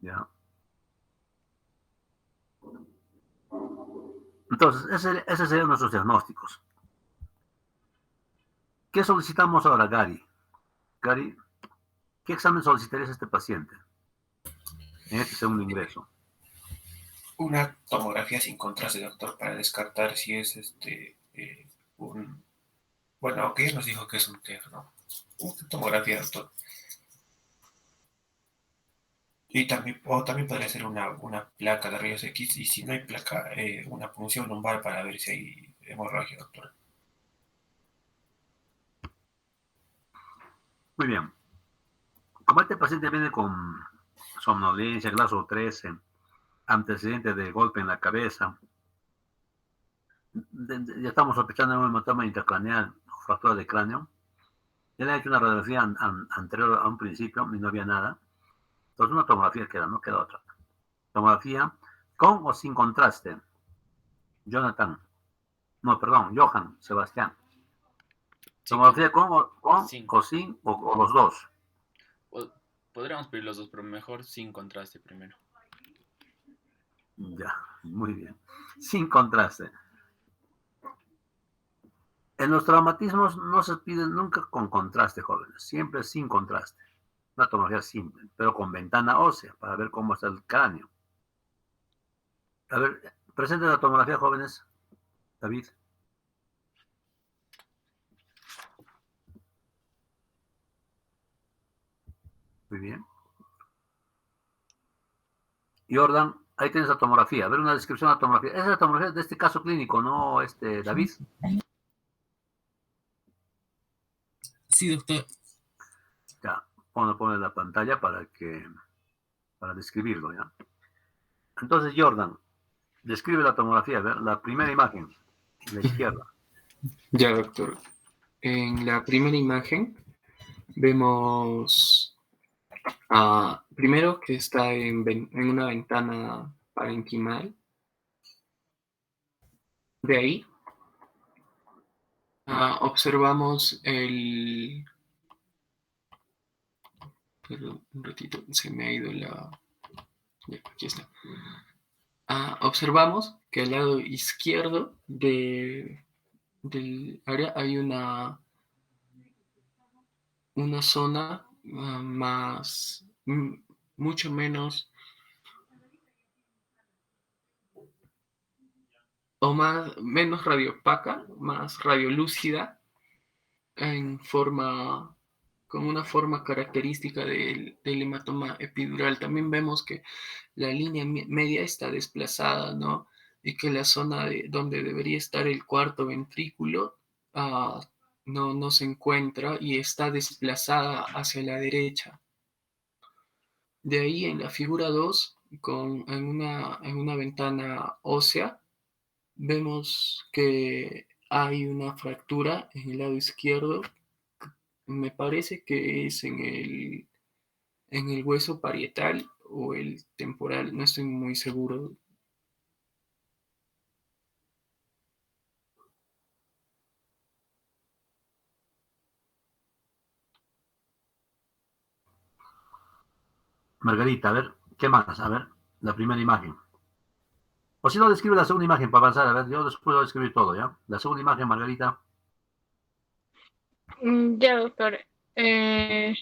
¿Ya? Entonces, esos serían nuestros diagnósticos. ¿Qué solicitamos ahora, Gary? Gary, ¿qué examen solicitarías a este paciente en este segundo ingreso? Una tomografía sin contraste, doctor, para descartar si es bueno, aunque ya nos dijo que es un TEG, ¿no? Una tomografía, doctor. Y también podría ser una placa de rayos X, y si no hay placa, una punción lumbar para ver si hay hemorragia, doctor. Muy bien. Como este paciente viene con somnolencia, grado 13, antecedente de golpe en la cabeza, ya estamos sospechando un hematoma intracraneal, fractura de cráneo. Ya le ha hecho una radiografía anterior a un principio y no había nada. Entonces una tomografía queda, no queda otra. Tomografía con o sin contraste. Johan Sebastián. Tomografía con o sin o los dos. Podríamos pedir los dos, pero mejor sin contraste primero. Ya, muy bien. Sin contraste. En los traumatismos no se piden nunca con contraste, jóvenes. Siempre sin contraste. Una tomografía simple, pero con ventana ósea para ver cómo está el cráneo. A ver, presente la tomografía, jóvenes. David. Muy bien. Jordan, ahí tienes la tomografía. A ver, una descripción de la tomografía. Esa es la tomografía de este caso clínico, ¿no, David? Sí, doctor. Ya, pone la pantalla para describirlo, ¿ya? Entonces, Jordan, describe la tomografía, a ver, la primera imagen, la izquierda. Ya, doctor. En la primera imagen vemos primero que está en una ventana parenquimal. De ahí observamos Perdón, un ratito, se me ha ido la... Ya, aquí está. Observamos que al lado izquierdo del área hay una zona mucho menos menos radiopaca, más radiolúcida, con una forma característica del hematoma epidural. También vemos que la línea media está desplazada, ¿no? Y que la zona donde debería estar el cuarto ventrículo no se encuentra y está desplazada hacia la derecha. De ahí en la figura 2, en una ventana ósea, vemos que hay una fractura en el lado izquierdo. Me parece que es en el hueso parietal o el temporal, no estoy muy seguro. Margarita, a ver, ¿qué más? A ver, la primera imagen. O si no, describe la segunda imagen para avanzar. A ver, yo después voy a escribir todo, ¿ya? La segunda imagen, Margarita. Ya, doctor. Tenemos,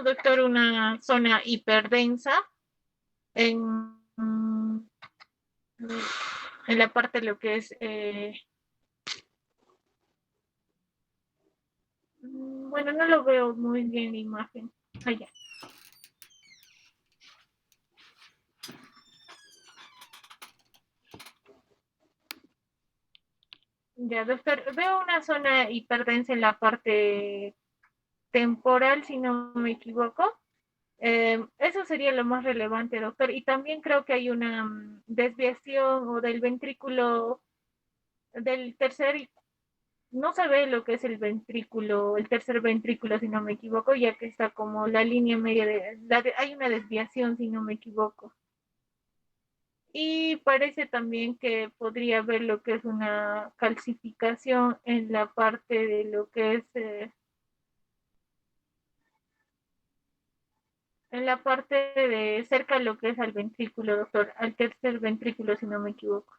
doctor, una zona hiperdensa en, en la parte de lo que es... bueno, no lo veo muy bien la imagen. Allá. Ya, doctor, veo una zona hiperdensa en la parte temporal, si no me equivoco. Eso sería lo más relevante, doctor. Y también creo que hay una desviación o del ventrículo, del tercer, no se ve lo que es el ventrículo, el tercer ventrículo, si no me equivoco, ya que está como la línea media hay una desviación, si no me equivoco. Y parece también que podría haber lo que es una calcificación en la parte de lo que es, en la parte de cerca de lo que es al ventrículo, doctor, al tercer ventrículo, si no me equivoco.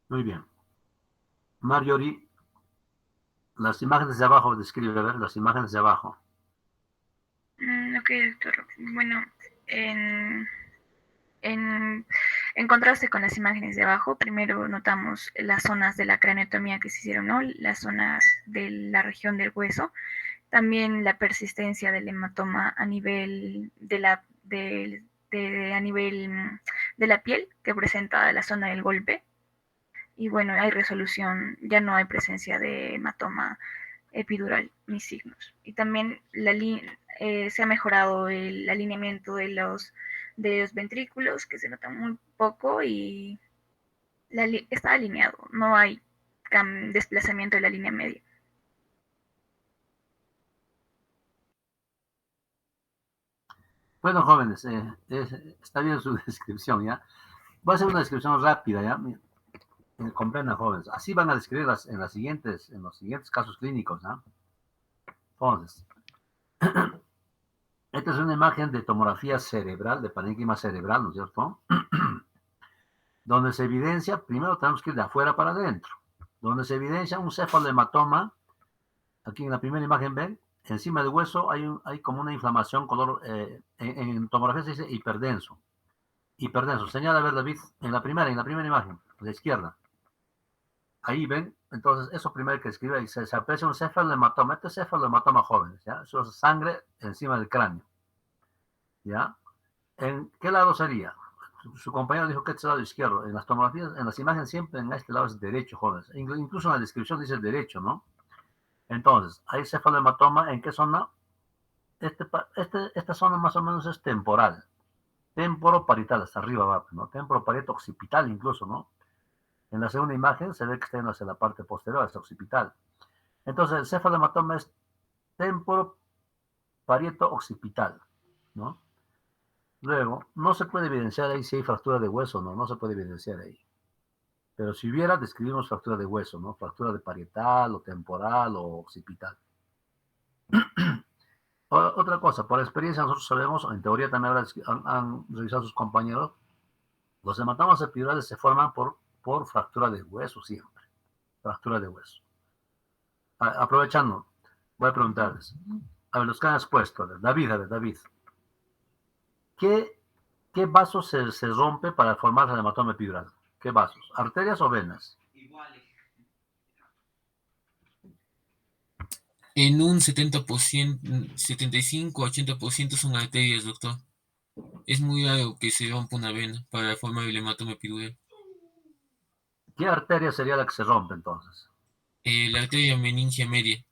Muy bien. Marjorie, las imágenes de abajo, describe, a ver, las imágenes de abajo. Ok, doctor. Bueno, en, en contraste con las imágenes de abajo, primero notamos las zonas de la craneotomía que se hicieron, ¿no? La zona de la región del hueso, también la persistencia del hematoma a nivel a nivel de la piel que presenta la zona del golpe. Y bueno, hay resolución, ya no hay presencia de hematoma epidural ni signos. Y también se ha mejorado el alineamiento de los ventrículos, que se nota muy poco, y está alineado, no hay desplazamiento de la línea media. Bueno, jóvenes, está bien su descripción, ¿ya? voy a hacer una descripción rápida, ¿ya? Comprendan, jóvenes. Así van a describir en los siguientes casos clínicos, ¿no? Entonces, esta es una imagen de tomografía cerebral, de parénquima cerebral, ¿no es cierto? Donde se evidencia, primero tenemos que ir de afuera para adentro, donde se evidencia un cefalohematoma. Aquí en la primera imagen ven, encima del hueso hay como una inflamación color, en tomografía se dice hiperdenso. Hiperdenso, señala a ver David, en la primera imagen, a la izquierda. Ahí ven, entonces eso primero que escribe, y se aprecia un cefalohematoma. Este es cefalohematoma jóvenes, ¿ya? Eso es sangre encima del cráneo, ¿ya? ¿En qué lado sería? Su compañero dijo que este es el lado izquierdo. En las tomografías, en las imágenes siempre en este lado es derecho, jóvenes. Incluso en la descripción dice derecho, ¿no? Entonces, hay cefalohematoma, ¿en qué zona? Esta zona más o menos es temporal. Temporoparietal, hasta arriba va, ¿no? Temporoparieto occipital incluso, ¿no? En la segunda imagen se ve que está hacia la parte posterior, hacia occipital. Entonces, el cefalohematoma es temporoparieto occipital, ¿no? Luego, no se puede evidenciar ahí si hay fractura de hueso, ¿no? No se puede evidenciar ahí. Pero si hubiera, describimos fractura de hueso, ¿no? Fractura de parietal, o temporal, o occipital. Otra cosa, por experiencia nosotros sabemos, en teoría también han revisado sus compañeros, los hematomas epidurales se forman por fractura de hueso siempre. Fractura de hueso. Aprovechando, voy a preguntarles. A ver, los que han expuesto, David. ¿Qué vaso se rompe para formar el hematoma epidural? ¿Qué vasos? ¿Arterias o venas? En un 70%, 75-80% son arterias, doctor. Es muy raro que se rompa una vena para formar el hematoma epidural. ¿Qué arteria sería la que se rompe entonces? La arteria meningia media.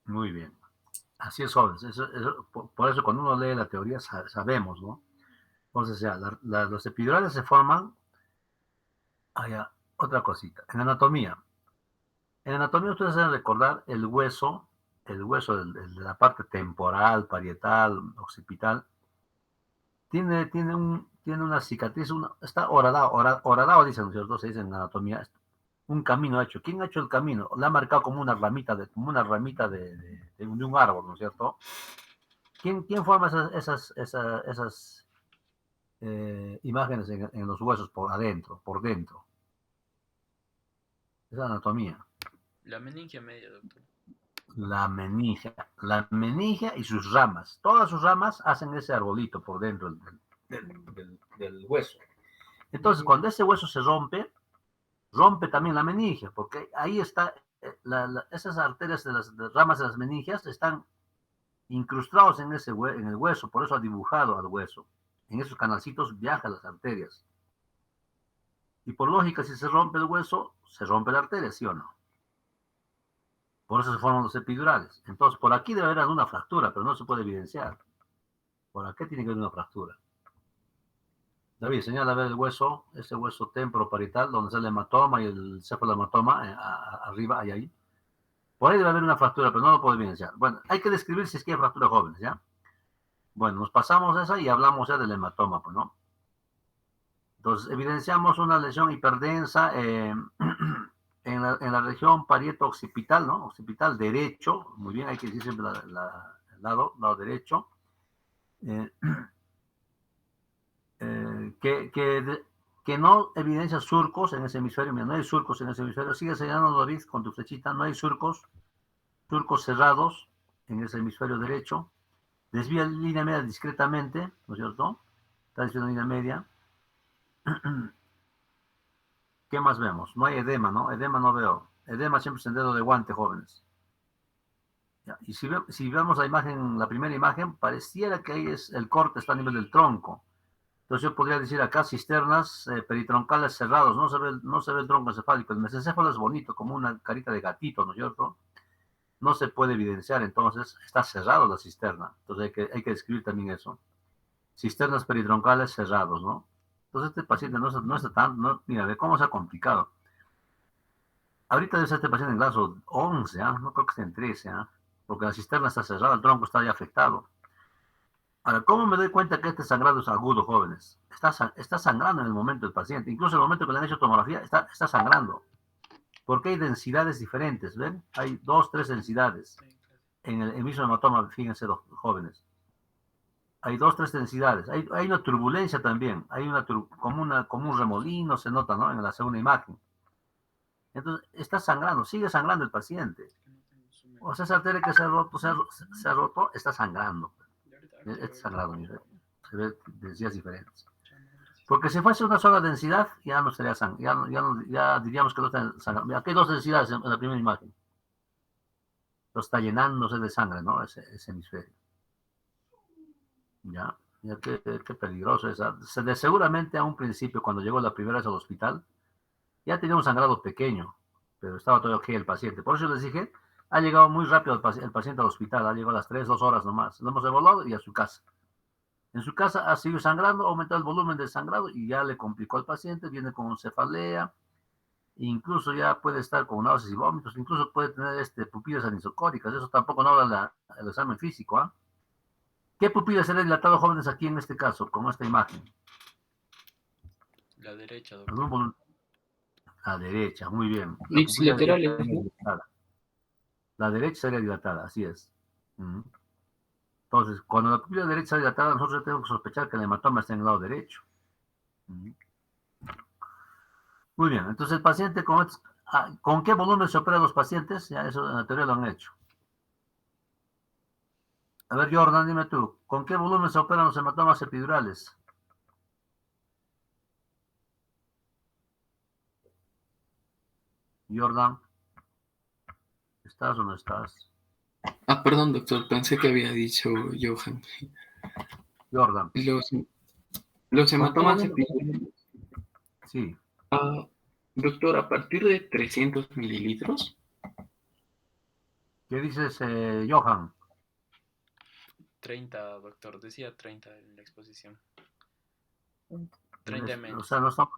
Muy bien. Así es, jóvenes. Por eso cuando uno lee la teoría sabemos, ¿no? Entonces, ya, los epidurales se forman. Otra cosita. En anatomía ustedes deben recordar el hueso de la parte temporal, parietal, occipital. Tiene una cicatriz, está horadado, dicen, ¿no es cierto? Se dice en anatomía, un camino hecho. ¿Quién ha hecho el camino? Le ha marcado como una ramita de un árbol, ¿no es cierto? ¿Quién forma esas imágenes en los huesos por dentro? Esa anatomía. La meningia media, doctor. La meningia y sus ramas. Todas sus ramas hacen ese arbolito por dentro del hueso. Entonces, cuando ese hueso se rompe también la meningia, porque ahí está, esas arterias de las ramas de las meningias están incrustados en el hueso, por eso ha dibujado al hueso. En esos canalcitos viajan las arterias. Y por lógica, si se rompe el hueso, se rompe la arteria, ¿sí o no? Por eso se forman los epidurales. Entonces, por aquí debe haber alguna fractura, pero no se puede evidenciar. Por aquí tiene que haber una fractura. David, señala a ver el hueso, ese hueso temporoparietal, donde está el hematoma y el cefalohematoma, arriba, ahí. Por ahí debe haber una fractura, pero no lo puedo evidenciar. Bueno, hay que describir si es que hay fractura jóvenes, ¿ya? Bueno, nos pasamos esa y hablamos ya del hematoma, pues, ¿no? Entonces, evidenciamos una lesión hiperdensa en la región parieto-occipital, ¿no? Occipital derecho, muy bien, hay que decir siempre el lado derecho. Que no evidencia surcos en ese hemisferio. Mira, no hay surcos en ese hemisferio. Sigue señalando, David, con tu flechita, no hay surcos cerrados en ese hemisferio derecho. Desvía línea media discretamente, ¿no es cierto? Está desviando línea media. ¿Qué más vemos? No hay edema, ¿no? Edema no veo. Edema siempre es en dedo de guante, jóvenes. Ya. Y si vemos la primera imagen, pareciera que ahí el corte está a nivel del tronco. Entonces yo podría decir acá cisternas peritroncales cerrados, no se ve el tronco encefálico. El mesencéfalo es bonito, como una carita de gatito, ¿no es cierto? No se puede evidenciar, entonces está cerrado la cisterna. Entonces hay que describir también eso. Cisternas peritroncales cerrados, ¿no? Entonces este paciente no está tan, mira, ve cómo se ha complicado. Ahorita debe ser este paciente en grado 11, no creo que esté en 13, porque la cisterna está cerrada, el tronco está ya afectado. Ahora, ¿cómo me doy cuenta que este sangrado es agudo, jóvenes? Está sangrando en el momento del paciente. Incluso en el momento que le han hecho tomografía, está sangrando. Porque hay densidades diferentes, ¿ven? Hay 2, 3 densidades. En el mismo hematoma, fíjense los jóvenes. Hay 2, 3 densidades. Hay una turbulencia también. Hay como un remolino, se nota, ¿no? En la segunda imagen. Entonces, está sangrando, sigue sangrando el paciente. O sea, esa arteria que se ha roto, está sangrando. Está sangrando, mire. Se ve densidades diferentes. Porque si fuese una sola densidad, ya no sería sangre. Ya diríamos que no está sangrando. Aquí hay 2 densidades en la primera imagen. Está llenándose de sangre, ¿no? Ese hemisferio. Ya qué peligroso es. Seguramente a un principio, cuando llegó la primera vez al hospital, ya tenía un sangrado pequeño, pero estaba todo ok el paciente. Por eso les dije, ha llegado muy rápido el paciente al hospital, ha llegado a las 3, 2 horas nomás. Lo hemos evaluado y a su casa. En su casa ha seguido sangrando, ha aumentado el volumen del sangrado y ya le complicó al paciente, viene con cefalea, incluso ya puede estar con náuseas y vómitos, incluso puede tener pupilas anisocóricas. Eso tampoco no habla el examen físico, ¿ah? ¿Qué pupila se le ha dilatado, jóvenes, aquí en este caso, con esta imagen? La derecha, doctor. La derecha, muy bien. Ipsilaterales. La derecha sería dilatada, así es. Entonces, cuando la pupila derecha está dilatada, nosotros tenemos que sospechar que el hematoma está en el lado derecho. Muy bien, entonces el paciente, ¿con qué volumen se operan los pacientes? Ya eso en la teoría lo han hecho. A ver, Jordan, dime tú, ¿con qué volumen se operan los hematomas epidurales? Jordan, ¿estás o no estás? Perdón, doctor, pensé que había dicho Johan. Jordan. Los hematomas epidurales. Sí. Doctor, a partir de 300 mililitros. ¿Qué dices, Johan? 30, doctor, decía 30 en la exposición. 30 menos. O sea, no está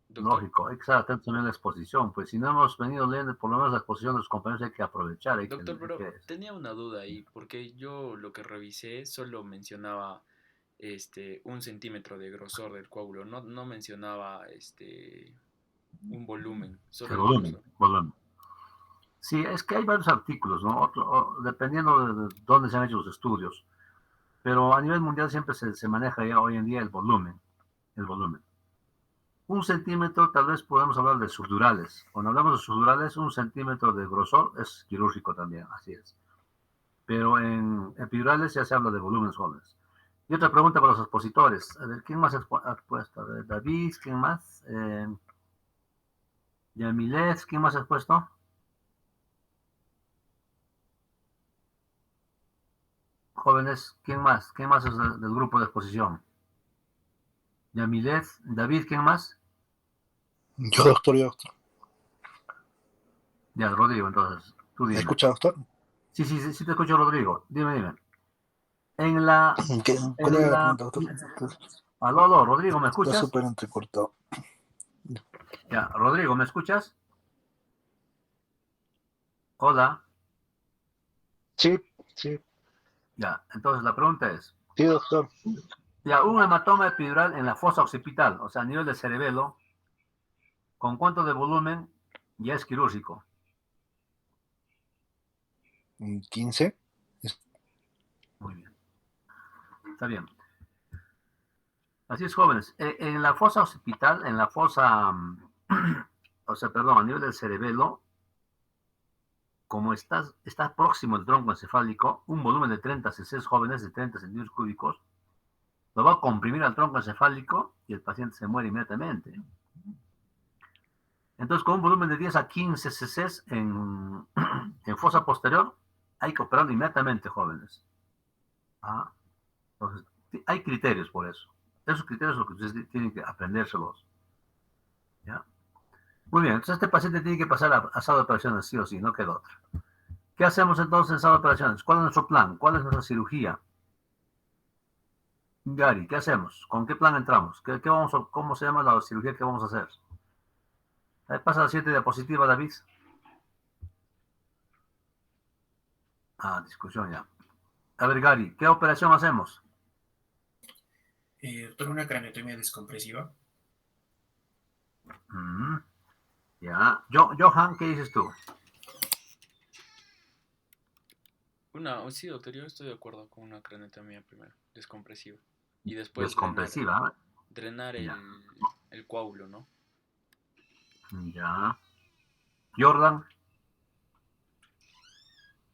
lógico, hay que estar atentos también a la exposición, pues si no hemos venido leyendo por lo menos la exposición de los compañeros hay que aprovechar. Doctor, pero tenía una duda ahí, porque yo lo que revisé solo mencionaba 1 centímetro de grosor del coágulo, no mencionaba un volumen, solo el volumen. Sí, es que hay varios artículos, ¿no? Dependiendo de dónde se han hecho los estudios, pero a nivel mundial siempre se maneja ya hoy en día el volumen. 1 centímetro, tal vez podemos hablar de subdurales. Cuando hablamos de subdurales, 1 centímetro de grosor es quirúrgico también, así es. Pero en epidurales ya se habla de volúmenes jóvenes. Y otra pregunta para los expositores. A ver, ¿quién más ha puesto? A ver, David, ¿quién más? Yamilet, ¿quién más ha puesto? Jóvenes, ¿quién más? ¿Quién más es del grupo de exposición? Yamilet, David, ¿quién más? Yo, doctor. Ya, Rodrigo, entonces. Tú dime. ¿Me escucha, doctor? Sí, te escucho, Rodrigo. Dime. En la... ¿Cuál era la pregunta, doctor? Aló, Rodrigo, ¿me escuchas? Está súper entrecortado. Ya, Rodrigo, ¿me escuchas? Hola. Sí. Ya, entonces la pregunta es... Sí, doctor. Ya, un hematoma epidural en la fosa occipital, o sea, a nivel del cerebelo, ¿con cuánto de volumen ya es quirúrgico? 15. Muy bien. Está bien. Así es, jóvenes. En la fosa occipital, en la fosa, a nivel del cerebelo, como está próximo al tronco encefálico, un volumen de 30 cc, jóvenes, de 30 centímetros cúbicos, lo va a comprimir al tronco encefálico y el paciente se muere inmediatamente. Entonces, con un volumen de 10 a 15 cc en fosa posterior, hay que operarlo inmediatamente, jóvenes. Entonces, hay criterios por eso. Esos criterios son los que ustedes tienen que aprendérselos. ¿Ya? Muy bien, entonces este paciente tiene que pasar a sala de operaciones, sí o sí, no queda otra. ¿Qué hacemos entonces en sala de operaciones? ¿Cuál es nuestro plan? ¿Cuál es nuestra cirugía? Gary, ¿qué hacemos? ¿Con qué plan entramos? ¿Cómo se llama la cirugía que vamos a hacer? Ahí pasa la siguiente diapositiva, David. Discusión ya. A ver, Gary, ¿qué operación hacemos? Doctor, una craneotomía descompresiva. Ya. Johan, ¿qué dices tú? Sí, doctor, yo estoy de acuerdo con una craneotomía primero, descompresiva. Y después Descompresiva. drenar Ya. el coágulo, ¿no? Ya. Jordan.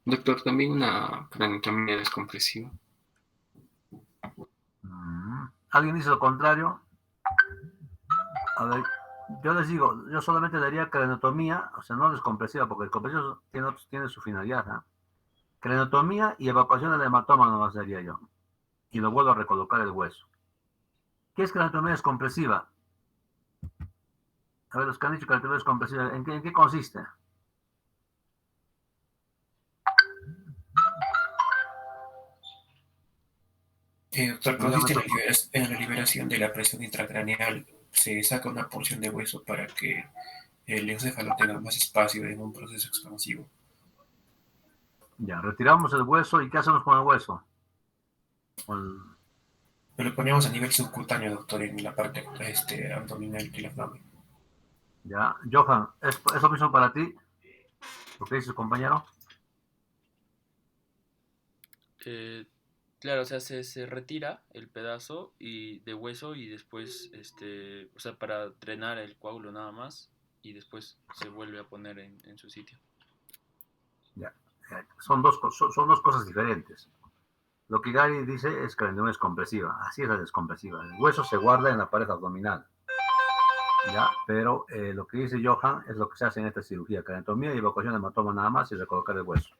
Doctor, también una craneotomía descompresiva. ¿Alguien dice lo contrario? A ver, yo les digo, yo solamente daría craneotomía, o sea, no descompresiva, porque descompresiva tiene su finalidad, ¿eh? Craneotomía y evacuación del hematoma no más daría yo. Y lo vuelvo a recolocar el hueso. ¿Qué es craneotomía descompresiva? A ver, los que han dicho craneotomía descompresiva, ¿en qué consiste? Doctor, consiste en la liberación de la presión intracraneal. Se saca una porción de hueso para que el encéfalo tenga más espacio en un proceso expansivo. Ya, retiramos el hueso y ¿qué hacemos con el hueso? Lo ponemos a nivel subcutáneo, doctor, en la parte abdominal del abdomen. Ya, Johan, ¿es lo mismo para ti? ¿Lo que dice su compañero? Claro, o sea, se retira el pedazo de hueso y después, o sea, para drenar el coágulo nada más y después se vuelve a poner en su sitio. Ya, son dos cosas diferentes. Lo que Gary dice es craneotomía descompresiva, así es la descompresiva. El hueso se guarda en la pared abdominal, ya, pero lo que dice Johan es lo que se hace en esta cirugía, craneotomía y evacuación de hematoma nada más y recolocar el hueso.